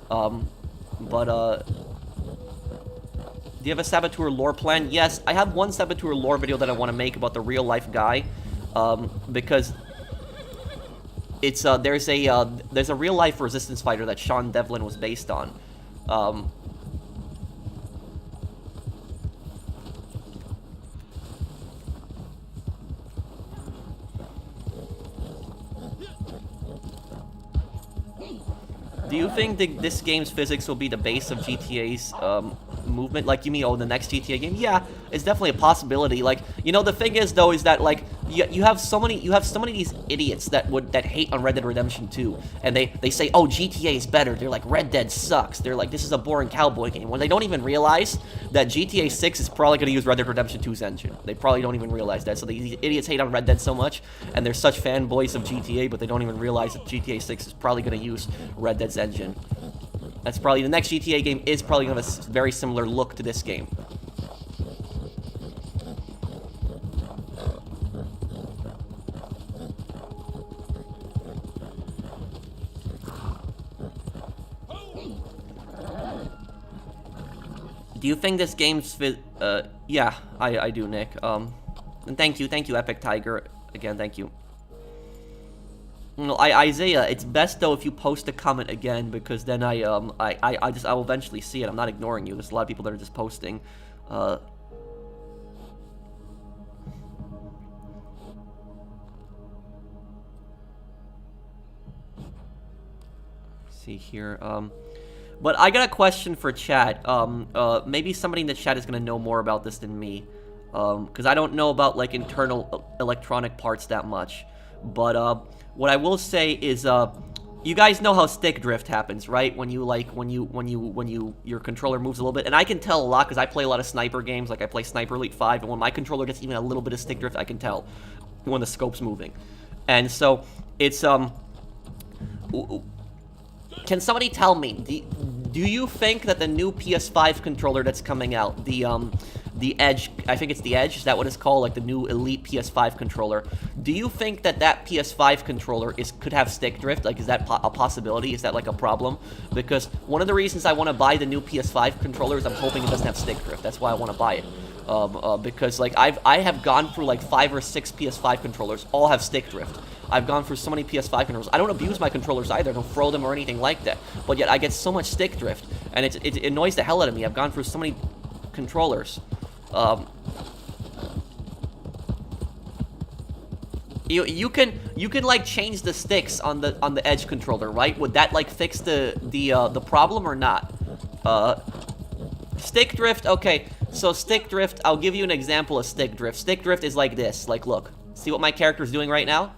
[SPEAKER 1] Do you have a Saboteur lore plan? Yes, I have one Saboteur lore video that I want to make about the real-life guy. Because it's there's a real-life resistance fighter that Sean Devlin was based on. Do you think this game's physics will be the base of GTA's movement? Like, you mean, the next GTA game? Yeah, it's definitely a possibility. Like, the thing is, though, is that, like, you have so many of these idiots that hate on Red Dead Redemption 2, and they say, oh, GTA is better. They're like, Red Dead sucks. They're like, this is a boring cowboy game. When they don't even realize that GTA 6 is probably going to use Red Dead Redemption 2's engine. They probably don't even realize that. So these idiots hate on Red Dead so much, and they're such fanboys of GTA, but they don't even realize that GTA 6 is probably going to use Red Dead's engine. That's probably, the next GTA game is probably going to have a very similar look to this game. Do you think this game's yeah, I do, Nick. And thank you, Epic Tiger. Again, thank you. No, Isaiah, it's best though if you post a comment again, because then I will eventually see it. I'm not ignoring you. There's a lot of people that are just posting. See here. But I got a question for chat. Maybe somebody in the chat is gonna know more about this than me, because I don't know about like internal electronic parts that much. But what I will say is, you guys know how stick drift happens, right? When you like your controller moves a little bit, and I can tell a lot because I play a lot of sniper games. Like I play Sniper Elite 5, and when my controller gets even a little bit of stick drift, I can tell when the scope's moving. And so it's Can somebody tell me, do you think that the new PS5 controller that's coming out, the Edge, I think it's the Edge, is that what it's called, like the new Elite PS5 controller, do you think that that PS5 controller could have stick drift? Like, is that a possibility? Is that like a problem? Because one of the reasons I want to buy the new PS5 controller is I'm hoping it doesn't have stick drift. That's why I want to buy it. Because like I have gone through like 5 or 6 PS5 controllers, all have stick drift. I've gone through so many PS5 controllers. I don't abuse my controllers either. I don't throw them or anything like that. But yet I get so much stick drift, and it annoys the hell out of me. I've gone through so many controllers. You can like change the sticks on the Edge controller, right? Would that like fix the problem or not? Stick drift. Okay, so stick drift. I'll give you an example of stick drift. Stick drift is like this. Like, look, see what my character's doing right now?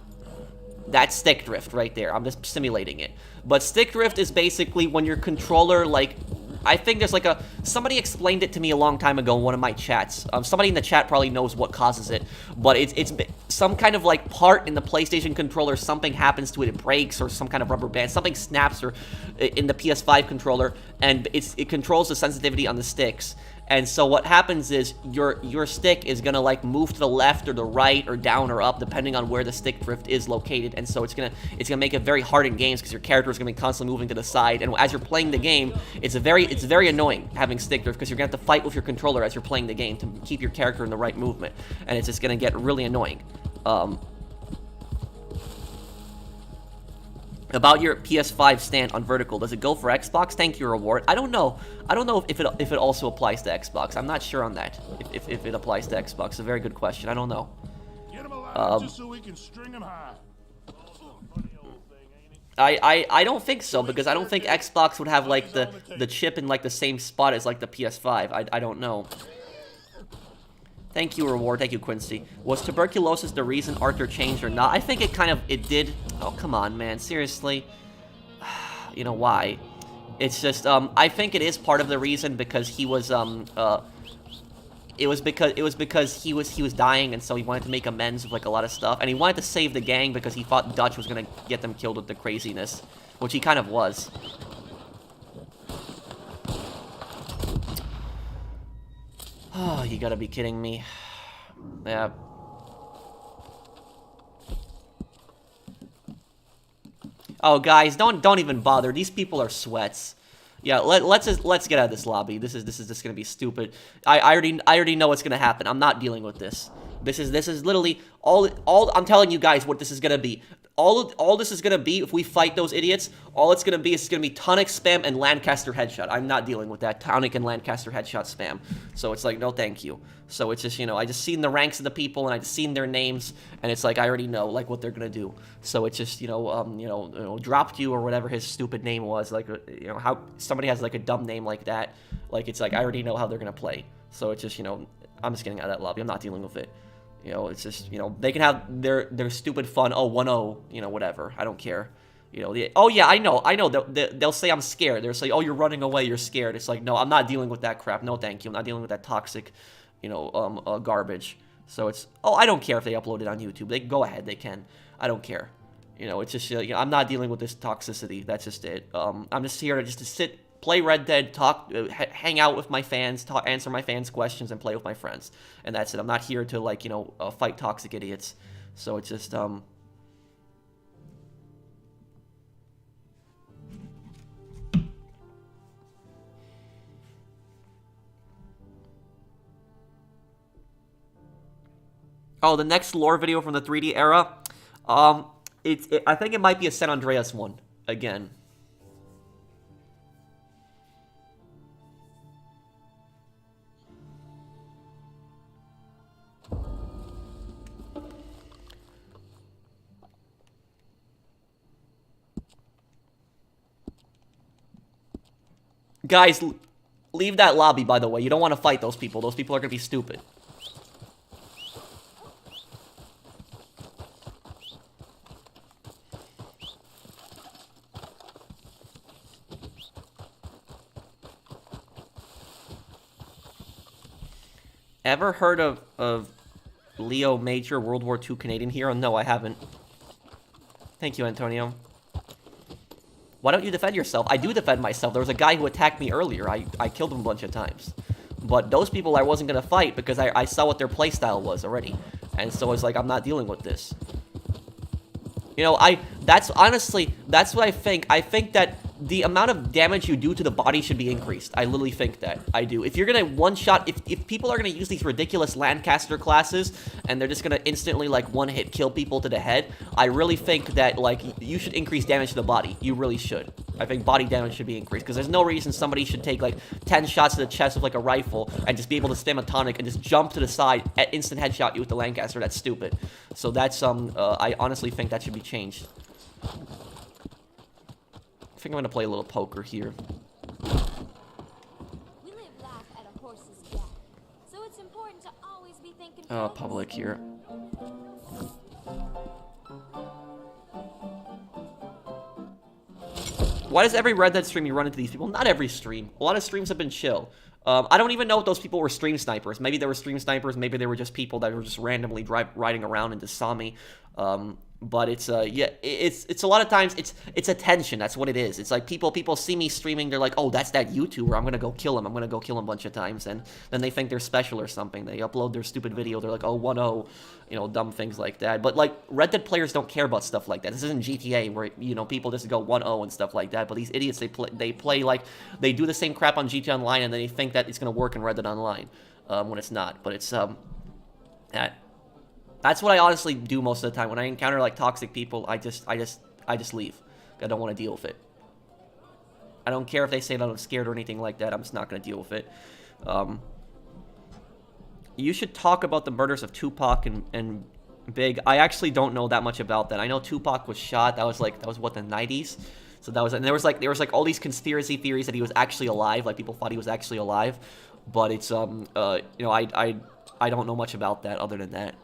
[SPEAKER 1] That's stick drift right there. I'm just simulating it. But stick drift is basically when your controller, like, I think there's like somebody explained it to me a long time ago in one of my chats. Somebody in the chat probably knows what causes it, but it's some kind of like part in the PlayStation controller, something happens to it, it breaks, or some kind of rubber band, something snaps, or in the PS5 controller, and it controls the sensitivity on the sticks. And so what happens is your stick is gonna like move to the left or the right or down or up depending on where the stick drift is located, and so it's gonna make it very hard in games because your character is gonna be constantly moving to the side. And as you're playing the game, it's very annoying having stick drift because you're gonna have to fight with your controller as you're playing the game to keep your character in the right movement, and it's just gonna get really annoying. About your PS5 stand on vertical, does it go for Xbox? Thank you, Reward. I don't know. I don't know if it also applies to Xbox. I'm not sure on that. If it applies to Xbox, it's a very good question. I don't know.
[SPEAKER 3] Get him alive just so we can string him high.
[SPEAKER 1] I don't think so, because I don't think Xbox would have like the chip in like the same spot as like the PS5. I don't know. Thank you, Reward. Thank you, Quincy. Was tuberculosis the reason Arthur changed or not? I think it did. Oh, come on, man. Seriously? You know, why? It's just, I think it is part of the reason because he was, it was because he was dying, and so he wanted to make amends with, like, a lot of stuff. And he wanted to save the gang because he thought Dutch was gonna get them killed with the craziness. Which he kind of was. Oh, you gotta be kidding me. Yeah. Oh, guys, don't even bother. These people are sweats. Yeah, let's get out of this lobby. This is just gonna be stupid. I already know what's gonna happen. I'm not dealing with this. This is literally all I'm telling you guys what this is gonna be. All this is gonna be, if we fight those idiots, all it's gonna be is tonic spam and Lancaster headshot. I'm not dealing with that tonic and Lancaster headshot spam. So it's like, no thank you. So it's just, you know, I just seen the ranks of the people and I just seen their names, and it's like I already know like what they're gonna do. So it's just, dropped you or whatever his stupid name was, like, you know, how somebody has like a dumb name like that, like it's like I already know how they're gonna play. So it's just, you know, I'm just getting out of that lobby. I'm not dealing with it. You know, it's just, you know, they can have their stupid fun. Oh, 1-0, you know, whatever. I don't care. You know, oh yeah, I know. They'll say I'm scared. They'll say, oh, you're running away, you're scared. It's like, no, I'm not dealing with that crap. No, thank you. I'm not dealing with that toxic, you know, garbage. So it's, oh, I don't care if they upload it on YouTube. They go ahead, they can. I don't care. You know, it's just, you know, I'm not dealing with this toxicity. That's just it. I'm just here to sit, play Red Dead, talk, hang out with my fans, answer my fans' questions, and play with my friends. And that's it. I'm not here to, like, you know, fight toxic idiots. So it's just, Oh, the next lore video from the 3D era? I think it might be a San Andreas one, again. Guys, leave that lobby, by the way. You don't want to fight those people. Those people are going to be stupid. Ever heard of Leo Major, World War II Canadian hero? No, I haven't. Thank you, Antonio. Why don't you defend yourself? I do defend myself. There was a guy who attacked me earlier. I killed him a bunch of times. But those people I wasn't going to fight because I saw what their playstyle was already. And so it's like, I'm not dealing with this. You know, honestly, that's what I think. I think that the amount of damage you do to the body should be increased. I literally think that. I do. If you're gonna one-shot, if people are gonna use these ridiculous Lancaster classes, and they're just gonna instantly, like, one-hit kill people to the head, I really think that, like, you should increase damage to the body. You really should. I think body damage should be increased, because there's no reason somebody should take, like, 10 shots to the chest with, like, a rifle, and just be able to stem a tonic, and just jump to the side, at instant headshot you with the Lancaster. That's stupid. So that's, I honestly think that should be changed. I think I'm gonna play a little poker here.
[SPEAKER 6] We live life at a horse's gallop, so it's important to always be thinking.
[SPEAKER 1] Public here. Why does every Red Dead stream you run into these people? Not every stream. A lot of streams have been chill. I don't even know if those people were stream snipers. Maybe they were stream snipers. Maybe they were just people that were just randomly riding around and just saw me. But it's yeah, it's a lot of times it's attention. That's what it is. It's like people see me streaming, they're like, oh, that's that YouTuber, I'm gonna go kill him. I'm gonna go kill him a bunch of times, and then they think they're special or something. They upload their stupid video, they're like, oh, 1-0, you know, dumb things like that. But like, Red Dead players don't care about stuff like that. This isn't GTA where, you know, people just go 1-0 and stuff like that. But these idiots, they play like, they do the same crap on GTA Online, and then they think that it's gonna work in Red Dead Online, when it's not. But it's that's what I honestly do most of the time. When I encounter, like, toxic people, I just leave. I don't want to deal with it. I don't care if they say that I'm scared or anything like that. I'm just not going to deal with it. You should talk about the murders of Tupac and Big. I actually don't know that much about that. I know Tupac was shot. That was what, the 90s? So that was, and there was like all these conspiracy theories that he was actually alive. Like, people thought he was actually alive. But it's, you know, I don't know much about that other than that.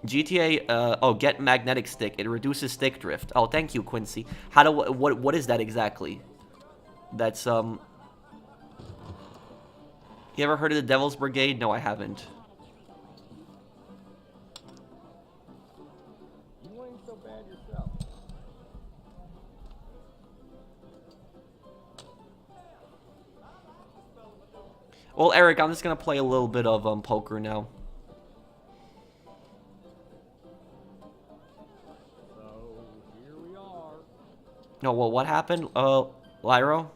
[SPEAKER 1] GTA, oh, get magnetic stick. It reduces stick drift. Oh, thank you, Quincy. What is that exactly? That's, You ever heard of the Devil's Brigade? No, I haven't.
[SPEAKER 2] You ain't so bad yourself.
[SPEAKER 1] Well, Eric, I'm just gonna play a little bit of, poker now. No, well, what happened, Lyro?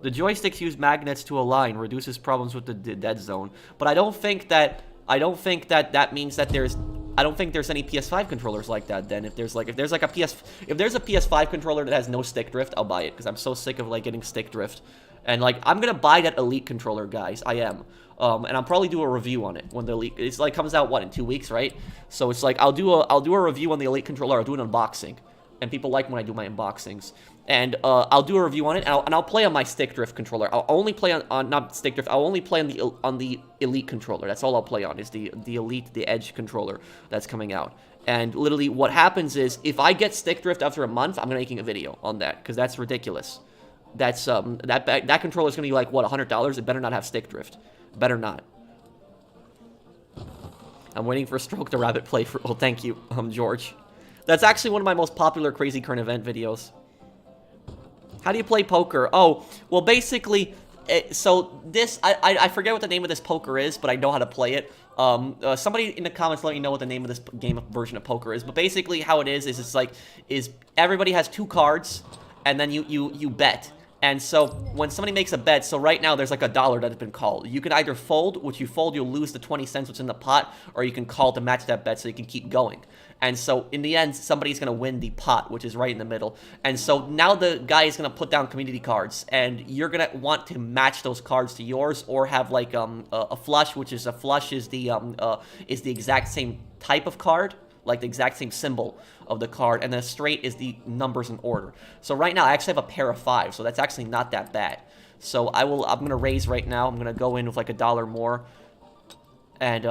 [SPEAKER 1] The joysticks use magnets to align, reduces problems with the dead zone. But I don't think that that means that there's, I don't think there's any PS5 controllers like that. Then if there's a PS5 controller that has no stick drift, I'll buy it, because I'm so sick of, like, getting stick drift. And, like, I'm gonna buy that Elite controller, guys. I am. And I'll probably do a review on it when the Elite, comes out, what, in 2 weeks, right? So it's like, I'll do a review on the Elite controller. I'll do an unboxing. and people like when I do my unboxings. And I'll do a review on it, and I'll play on my stick drift controller. I'll only play on not stick drift. I'll only play on the Elite controller. That's all I'll play on is the Elite, the Edge controller that's coming out. And literally, what happens is if I get stick drift after a month, I'm making a video on that because that's ridiculous. That's that controller is gonna be like what, $100? It better not have stick drift. Better not. I'm waiting for Stroke the Rabbit play for. Oh, thank you, George. That's actually one of my most popular Crazy Current Event videos. How do you play poker? Oh, well, basically, so this, I forget what the name of this poker is, but I know how to play it. Somebody in the comments let me know what the name of this game version of poker is. But basically, how it is it's like, everybody has 2 cards, and then you bet. And so when somebody makes a bet, so right now there's like $1 that has been called. You can either fold, which you fold, you'll lose the 20 cents which is in the pot, or you can call to match that bet so you can keep going. And so in the end, somebody's going to win the pot, which is right in the middle. And so now the guy is going to put down community cards, and you're going to want to match those cards to yours, or have like a flush, which is the exact same type of card, like the exact same symbol of the card, and then straight is the numbers in order. So right now I actually have a pair of 5, so that's actually not that bad. So I'm gonna raise right now. I'm gonna go in with like $1 more, and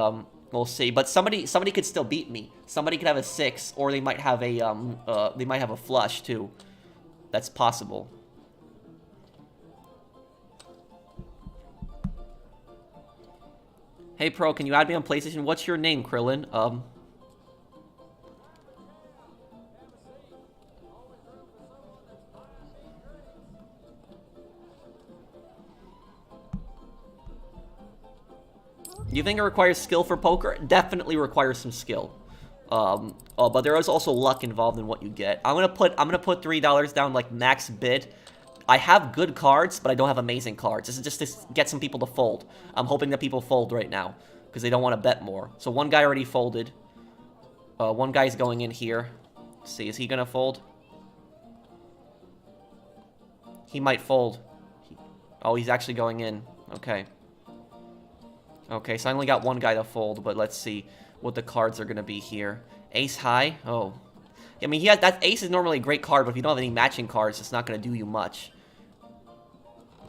[SPEAKER 1] we'll see. But somebody could still beat me. Somebody could have a 6, or they might have a flush too. That's possible. Hey Pro, can you add me on PlayStation? What's your name, Krillin? Do you think it requires skill for poker? It definitely requires some skill. But there is also luck involved in what you get. I'm gonna put $3 down, like max bid. I have good cards, but I don't have amazing cards. This is just to get some people to fold. I'm hoping that people fold right now because they don't want to bet more. So one guy already folded. One guy's going in here. Let's see, is he gonna fold? He might fold. Oh, he's actually going in. Okay. Okay, so I only got one guy to fold, but let's see what the cards are going to be here. Ace high? Oh. I mean, that ace is normally a great card, but if you don't have any matching cards, it's not going to do you much.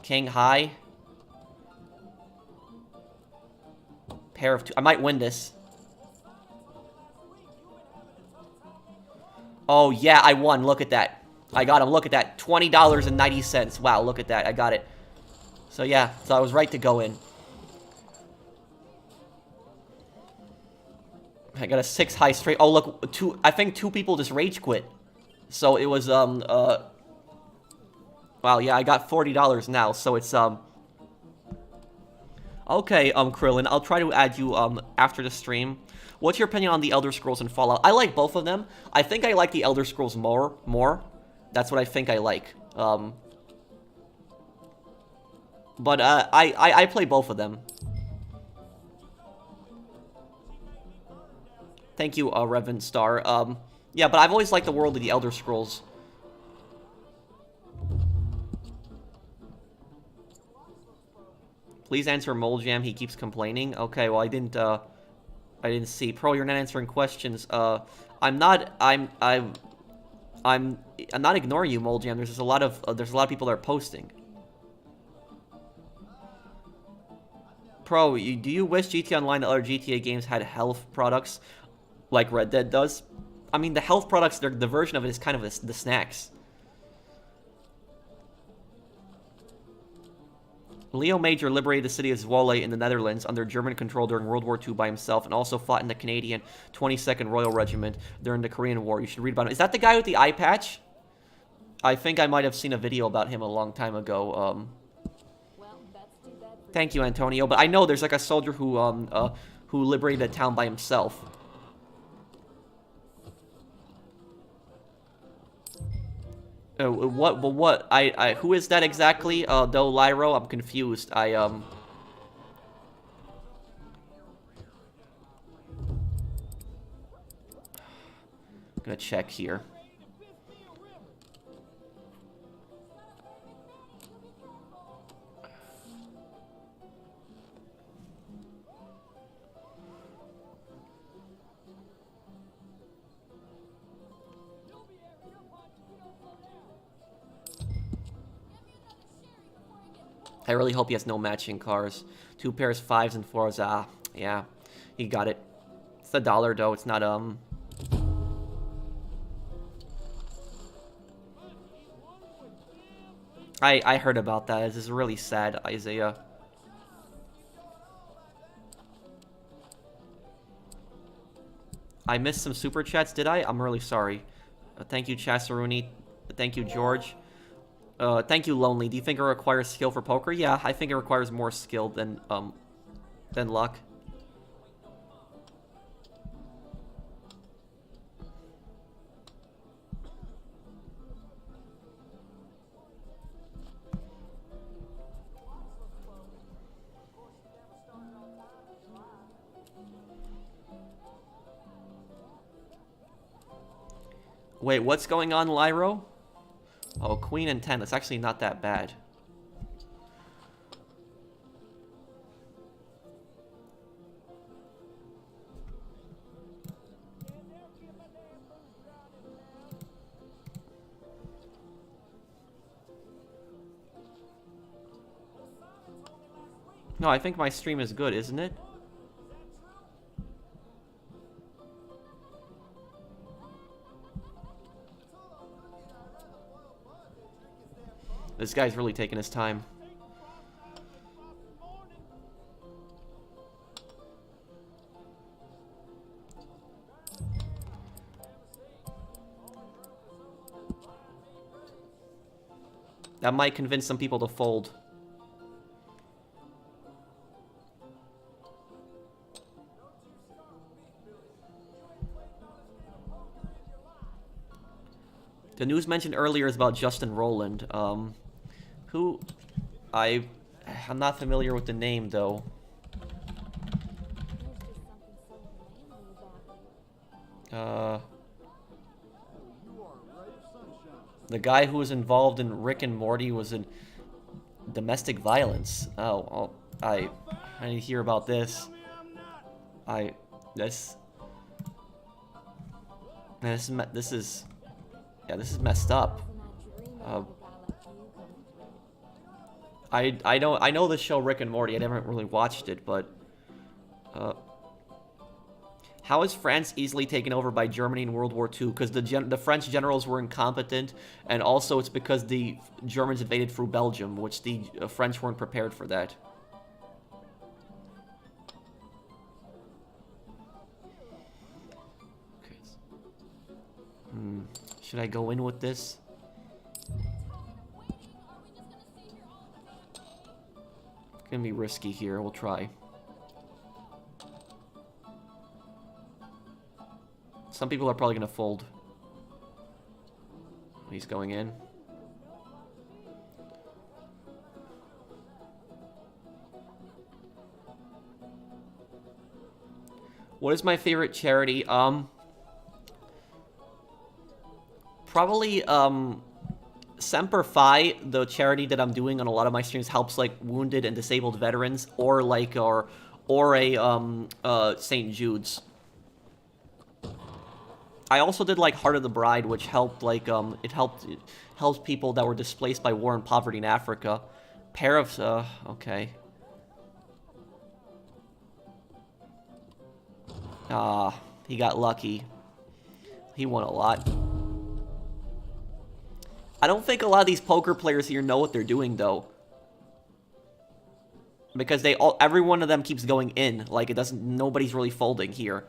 [SPEAKER 1] King high. Pair of 2. I might win this. Oh, yeah, I won. Look at that. I got him. Look at that. $20.90. Wow, look at that. I got it. So, yeah. So I was right to go in. I got a 6 high straight. Oh, look, I think 2 people just rage quit. So it was, wow, yeah, I got $40 now, so it's, okay, Krillin, I'll try to add you, after the stream. What's your opinion on the Elder Scrolls and Fallout? I like both of them. I think I like the Elder Scrolls more. That's what I think I like. But, I play both of them. Thank you, Revan Star. Yeah, but I've always liked the world of the Elder Scrolls. Please answer Mole Jam. He keeps complaining. Okay, well I didn't see. Pro, you're not answering questions. I'm not ignoring you, Mole Jam. There's just a lot of people that are posting. Pro, do you wish GTA Online and other GTA games had health products like Red Dead does? I mean, the health products, the version of it is kind of the snacks. Leo Major liberated the city of Zwolle in the Netherlands under German control during World War II by himself, and also fought in the Canadian 22nd Royal Regiment during the Korean War. You should read about him. Is that the guy with the eye patch? I think I might have seen a video about him a long time ago. Thank you, Antonio. But I know there's like a soldier who liberated a town by himself. Who is that exactly? Though Lyro, I'm confused. I'm gonna check here. I really hope he has no matching cars. 2 pairs, 5s, and 4s. Ah, yeah. He got it. It's $1, though. It's not, I heard about that. This is really sad, Isaiah. I missed some super chats, did I? I'm really sorry. Thank you, Chasaruni. Thank you, George. Thank you, Lonely. Do you think it requires skill for poker? Yeah, I think it requires more skill than luck. Wait, what's going on, Lyro? Oh, queen and 10. That's actually not that bad. No, I think my stream is good, isn't it? This guy's really taking his time. That might convince some people to fold. The news mentioned earlier is about Justin Rowland. Who... I'm not familiar with the name, though. The guy who was involved in Rick and Morty was in domestic violence. Oh, I need to hear about this. This is messed up. I know the show Rick and Morty. I never really watched it, but how is France easily taken over by Germany in World War II? Because the French generals were incompetent, and also it's because the Germans invaded through Belgium, which the French weren't prepared for that. Okay. Should I go in with this? It's gonna be risky here. We'll try. Some people are probably gonna fold. He's going in. What is my favorite charity? Probably Semper Fi, the charity that I'm doing on a lot of my streams, helps like wounded and disabled veterans, or like or a St. Jude's. I also did like Heart of the Bride, which helped like it helps people that were displaced by war and poverty in Africa. Pair of okay. He got lucky. He won a lot. I don't think a lot of these poker players here know what they're doing, though. Because every one of them keeps going in. Like, nobody's really folding here.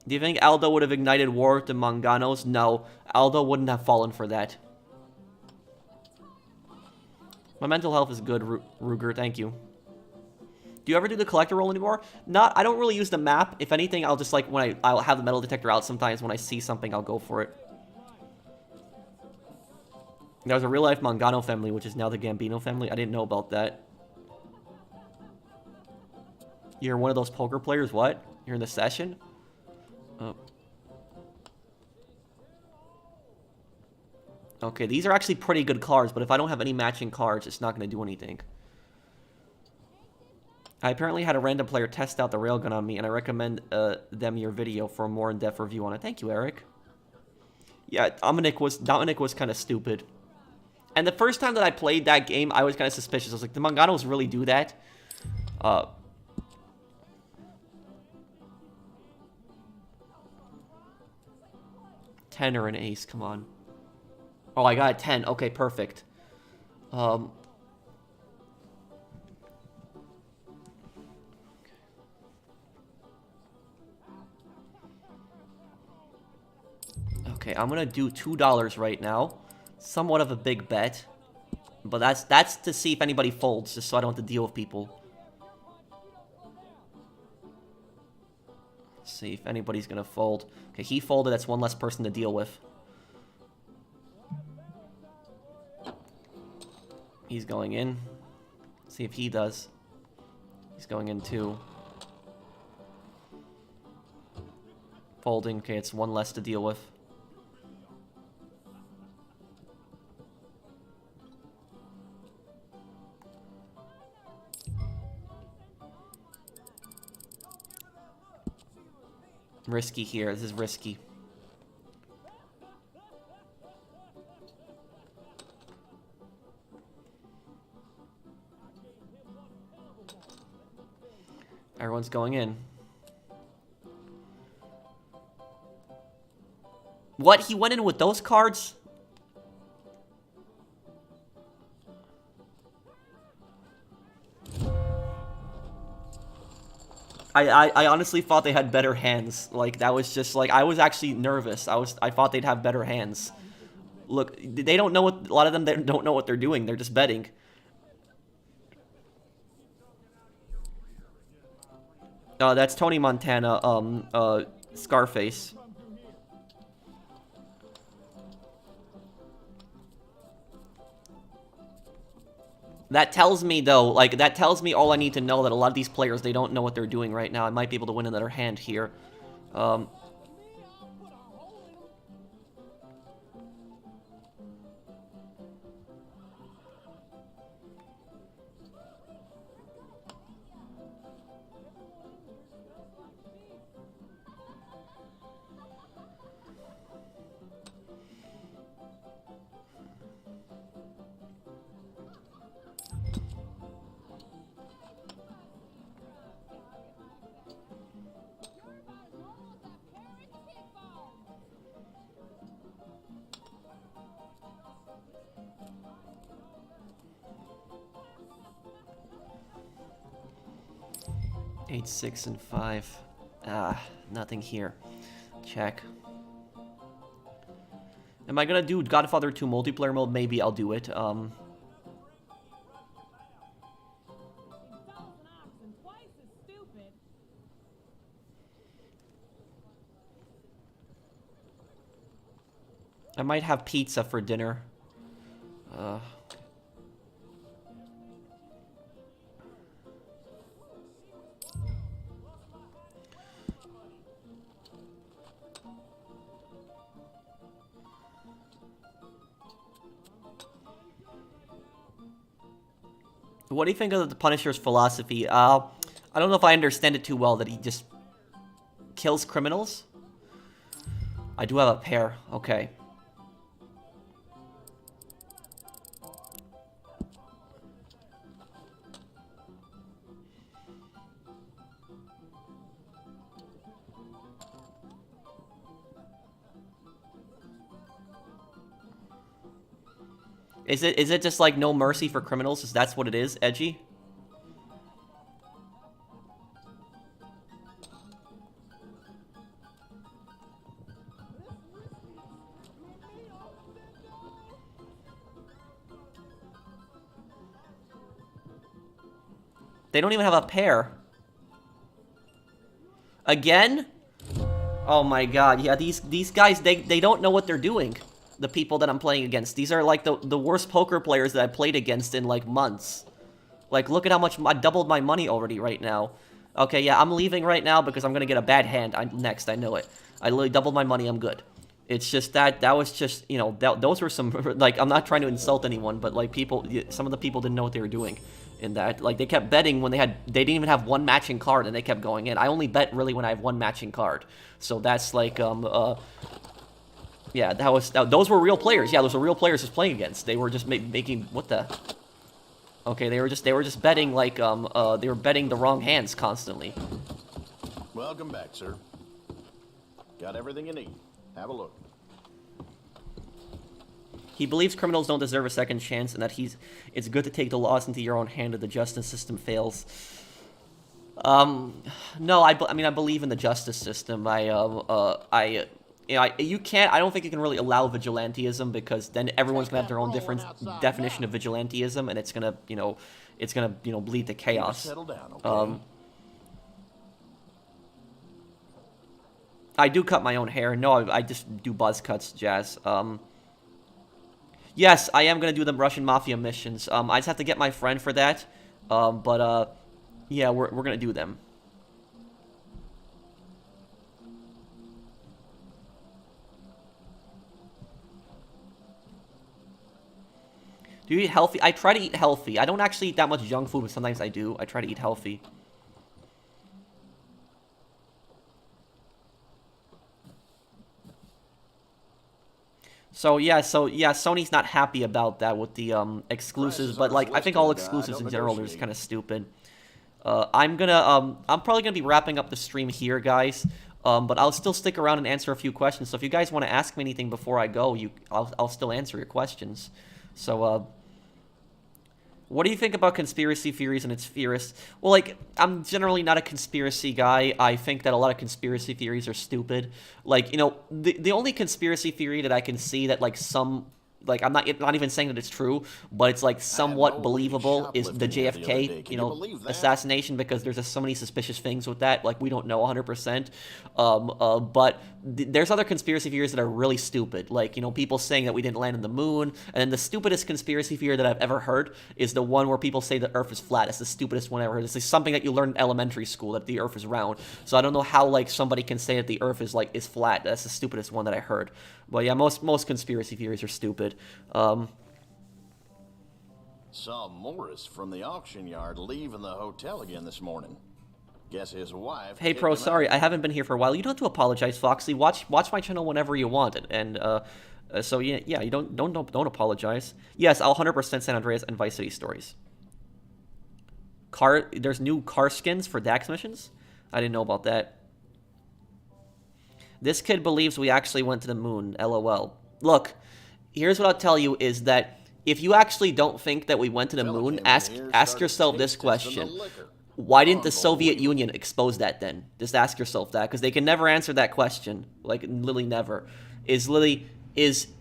[SPEAKER 1] Do you think Aldo would have ignited war with the Manganos? No. Aldo wouldn't have fallen for that. My mental health is good, Ruger. Thank you. Do you ever do the collector roll anymore? I don't really use the map. If anything, I'll just like I'll have the metal detector out sometimes. When I see something, I'll go for it. There's a real life Mangano family, which is now the Gambino family. I didn't know about that. You're one of those poker players? What? You're in the session? Oh. Okay, these are actually pretty good cards, but if I don't have any matching cards, it's not going to do anything. I apparently had a random player test out the railgun on me, and I recommend them your video for a more in-depth review on it. Thank you, Eric. Yeah, Dominic was kind of stupid. And the first time that I played that game, I was kind of suspicious. I was like, do Manganos really do that? 10 or an ace, come on. Oh, I got a 10. Okay, perfect. Okay, I'm gonna do $2 right now. Somewhat of a big bet. But that's to see if anybody folds, just so I don't have to deal with people. Let's see if anybody's gonna fold. Okay, he folded, that's one less person to deal with. He's going in. Let's see if he does. He's going in too. Folding, okay, it's one less to deal with. Risky here. This is risky. Everyone's going in. What? He went in with those cards? I honestly thought they had better hands. Like, that was just, like, I was actually nervous. I thought they'd have better hands. Look, they don't know what, a lot of them, they don't know what they're doing. They're just betting. That's Tony Montana, Scarface. That tells me, though, like, that tells me all I need to know, that a lot of these players, they don't know what they're doing right now. I might be able to win another hand here. 8, 6, and 5. Ah, nothing here. Check. Am I gonna do Godfather 2 multiplayer mode? Maybe I'll do it. I might have pizza for dinner. What do you think of the Punisher's philosophy? I don't know if I understand it too well, that he just kills criminals. I do have a pair. Okay. Is it just like no mercy for criminals? Is that's what it is, Edgy? They don't even have a pair. Again? Oh my god, yeah, these guys, they don't know what they're doing. The people that I'm playing against. These are like the worst poker players that I played against in like months. Like, look at how much I doubled my money already right now. Okay, yeah, I'm leaving right now because I'm gonna get a bad hand next, I know it. I literally doubled my money, I'm good. It's just that was just, you know, those were some, like, I'm not trying to insult anyone, but like people, some of the people didn't know what they were doing in that. Like, they kept betting when they didn't even have one matching card and they kept going in. I only bet really when I have one matching card. So that's like, Yeah, those were real players. Yeah, those were real players just playing against. They were just making what the. Okay, they were just betting like they were betting the wrong hands constantly.
[SPEAKER 5] Welcome back, sir. Got everything you need. Have a look.
[SPEAKER 1] He believes criminals don't deserve a second chance, and that it's good to take the laws into your own hand if the justice system fails. No, I mean I believe in the justice system. You can't. I don't think you can really allow vigilantism because then everyone's gonna have their own different definition of vigilantism, and it's gonna, bleed to chaos.
[SPEAKER 5] Settle down, okay?
[SPEAKER 1] I do cut my own hair. No, I just do buzz cuts, Jazz. Yes, I am gonna do the Russian Mafia missions. I just have to get my friend for that. Yeah, we're gonna do them. Do you eat healthy? I try to eat healthy. I don't actually eat that much junk food, but sometimes I do. I try to eat healthy. So yeah, Sony's not happy about that with the exclusives, but like I think all exclusives in general are just kind of stupid. I'm probably gonna be wrapping up the stream here, guys. But I'll still stick around and answer a few questions. So if you guys want to ask me anything before I go, I'll still answer your questions. So what do you think about conspiracy theories and its theorists? Well, like, I'm generally not a conspiracy guy. I think that a lot of conspiracy theories are stupid. Like, the only conspiracy theory that I can see that, like, I'm not even saying that it's true, but it's like somewhat believable is the JFK, assassination, because there's just so many suspicious things with that. Like, we don't know 100%. But there's other conspiracy theories that are really stupid. Like, people saying that we didn't land on the moon. And then the stupidest conspiracy theory that I've ever heard is the one where people say the Earth is flat. It's the stupidest one I ever heard. It's like something that you learn in elementary school, that the Earth is round. So I don't know how, like, somebody can say that the Earth is flat. That's the stupidest one that I heard. But yeah, most conspiracy theories are stupid.
[SPEAKER 5] Saw Morris from the auction yard leaving the hotel again this morning. Guess his wife.
[SPEAKER 1] Hey, Pro, sorry, I haven't been here for a while. You don't have to apologize, Foxy. Watch my channel whenever you want, and so yeah, you don't apologize. Yes, I'll 100% San Andreas and Vice City stories. There's new car skins for Dax missions. I didn't know about that. This kid believes we actually went to the moon. LOL. Look, here's what I'll tell you is that if you actually don't think that we went to the moon, ask yourself this question. Why didn't the Soviet Union expose that then? Just ask yourself that, because they can never answer that question. Like, literally never.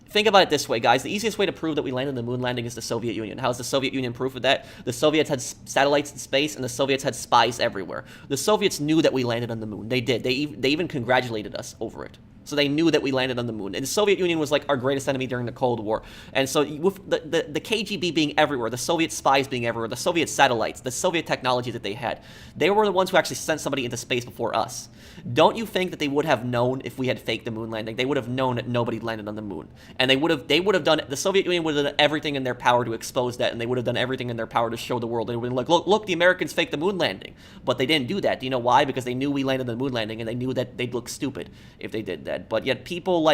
[SPEAKER 1] Think about it this way, guys. The easiest way to prove that we landed on the moon landing is the Soviet Union. How's the Soviet Union proof of that? The Soviets had satellites in space, and the Soviets had spies everywhere. The Soviets knew that we landed on the moon. They did. They even congratulated us over it. So they knew that we landed on the moon. And the Soviet Union was like our greatest enemy during the Cold War. And so with the KGB being everywhere, the Soviet spies being everywhere, the Soviet satellites, the Soviet technology that they were the ones who actually sent somebody into space before us. Don't you think that they would have known if we had faked the moon landing? They would have known that nobody landed on the moon. And the Soviet Union would have done everything in their power to expose that, and they would have done everything in their power to show the world. They would have been like, look, the Americans faked the moon landing. But they didn't do that. Do you know why? Because they knew we landed on the moon landing, and they knew that they'd look stupid if they did that. But yet people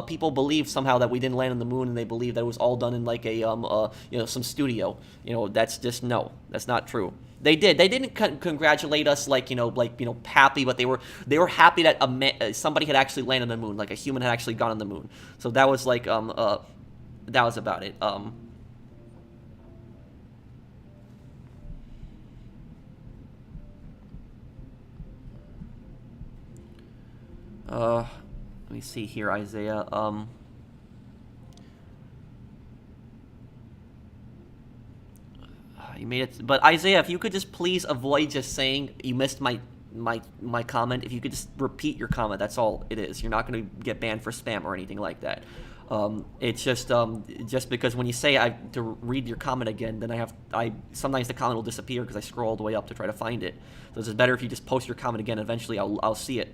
[SPEAKER 1] people believe somehow that we didn't land on the moon, and they believe that it was all done in like a some studio. That's just that's not true. They did. They didn't congratulate us happy, but they were happy that somebody had actually landed on the moon, like a human had actually gone on the moon. So that was that was about it. Let me see here, Isaiah. You made it, but Isaiah, if you could just please avoid just saying you missed my comment. If you could just repeat your comment, that's all it is. You're not going to get banned for spam or anything like that. It's just because when you say I have to read your comment again, then sometimes the comment will disappear because I scroll all the way up to try to find it. So it's better if you just post your comment again. Eventually, I'll see it.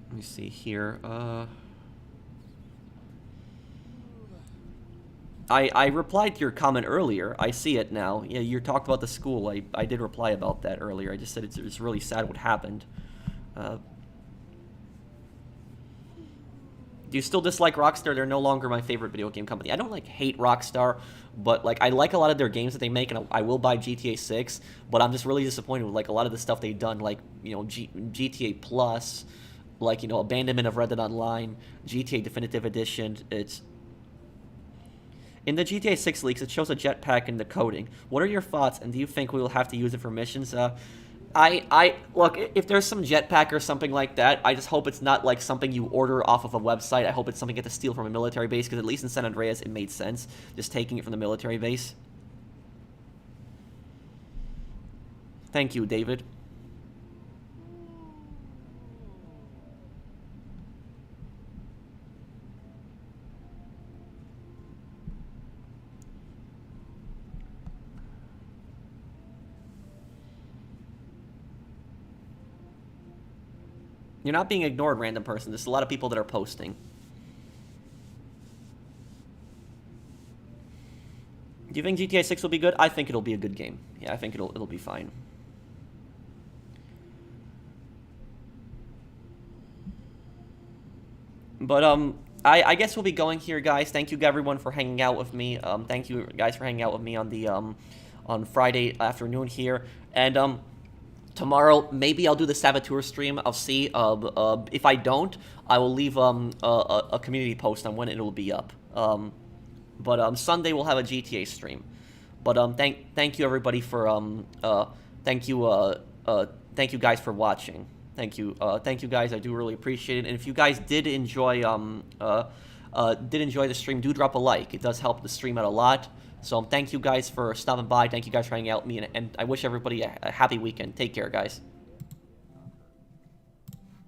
[SPEAKER 1] Let me see here. I replied to your comment earlier. I see it now. Yeah, you talked about the school. I did reply about that earlier. I just said it's really sad what happened. Do you still dislike Rockstar? They're no longer my favorite video game company. I don't, like, hate Rockstar, but, like, I like a lot of their games that they make, and I will buy GTA 6, but I'm just really disappointed with, like, a lot of the stuff they've done, like, you know, GTA Plus, like, you know, Abandonment of Red Dead Online, GTA Definitive Edition. It's... In the GTA 6 leaks, it shows a jetpack in the coding. What are your thoughts, and do you think we will have to use it for missions? Look, if there's some jetpack or something like that, I just hope it's not like something you order off of a website. I hope it's something you get to steal from a military base, because at least in San Andreas, it made sense, just taking it from the military base. Thank you, David. You're not being ignored, random person. There's a lot of people that are posting. Do you think GTA 6 will be good? I think it'll be a good game. Yeah, I think it'll be fine. But I guess we'll be going here, guys. Thank you everyone for hanging out with me. Thank you guys for hanging out with me on the on Friday afternoon here. And tomorrow, maybe I'll do the Saboteur stream. I'll see. If I don't, I will leave a community post on when it will be up. But Sunday we'll have a GTA stream. But thank you everybody for thank you guys for watching. Thank you guys. I do really appreciate it. And if you guys did enjoy the stream, do drop a like. It does help the stream out a lot. So thank you guys for stopping by. Thank you guys for hanging out with me, and I wish everybody a happy weekend. Take care, guys.